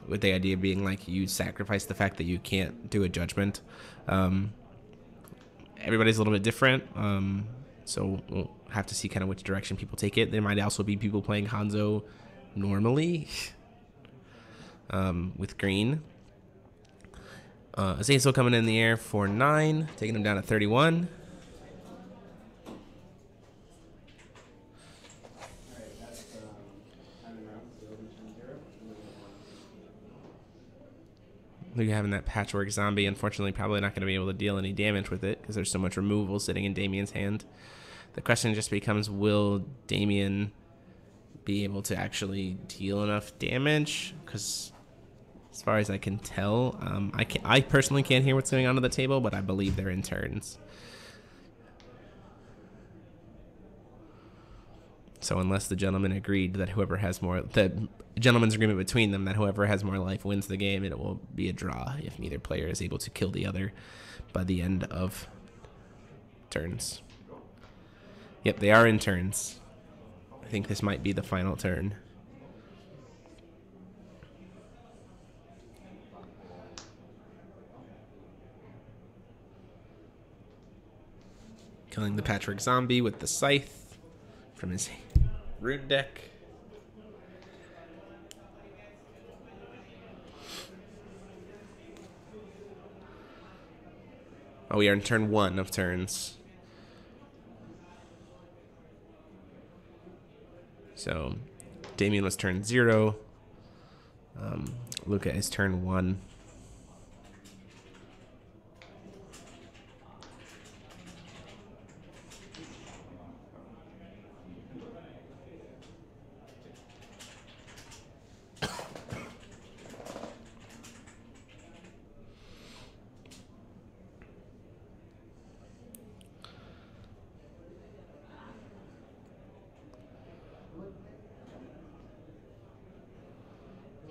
With the idea being like you sacrifice the fact that you can't do a judgment. Everybody's a little bit different, so we'll have to see kind of which direction people take it. There might also be people playing Hanzo normally with green. Azazel coming in the air for 9, taking him down to 31. Look at having that patchwork zombie. Unfortunately, probably not going to be able to deal any damage with it because there's so much removal sitting in Damien's hand. The question just becomes, will Damien be able to actually deal enough damage? Because as far as I can tell, I personally can't hear what's going on at the table, but I believe they're in turns. So unless the gentleman agreed that whoever has more, the gentleman's agreement between them that whoever has more life wins the game, it will be a draw if neither player is able to kill the other by the end of turns. Yep, they are in turns. I think this might be the final turn. Killing the Patchwork Zombie with the Scythe from his rune deck. Oh, we are in turn 1 of turns. So, Damien was turn 0. Luca is turn 1.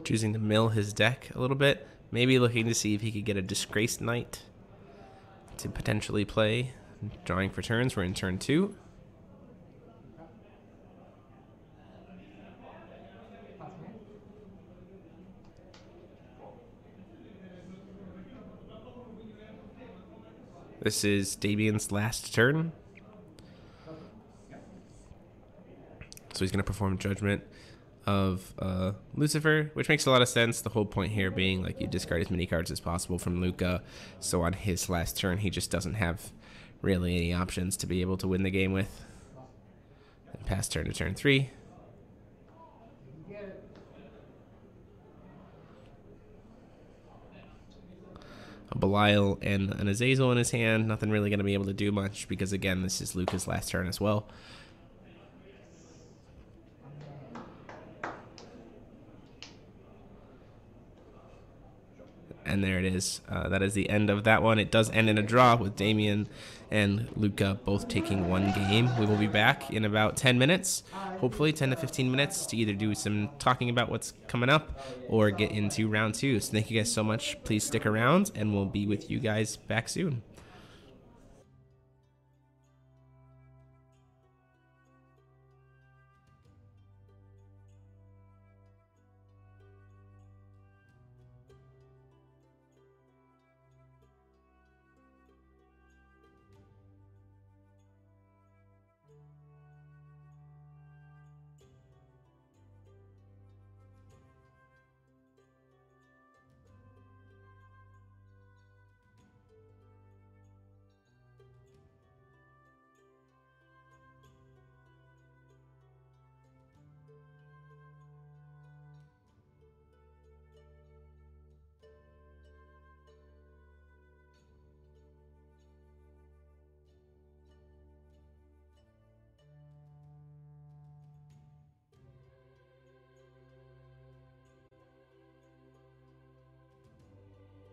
choosing to mill his deck a little bit. Maybe looking to see if he could get a Disgraced Knight to potentially play. Drawing for turns. We're in turn 2. This is Damien's last turn. So he's going to perform Judgment of Lucifer, which makes a lot of sense. The whole point here being like you discard as many cards as possible from Luca. So on his last turn, he just doesn't have really any options to be able to win the game with. And pass turn to turn 3. A Belial and an Azazel in his hand. Nothing really going to be able to do much because, again, this is Luca's last turn as well. And there it is. That is the end of that one. It does end in a draw with Damien and Luca both taking 1 game. We will be back in about 10 minutes, hopefully 10 to 15 minutes, to either do some talking about what's coming up or get into round 2. So thank you guys so much. Please stick around, and we'll be with you guys back soon.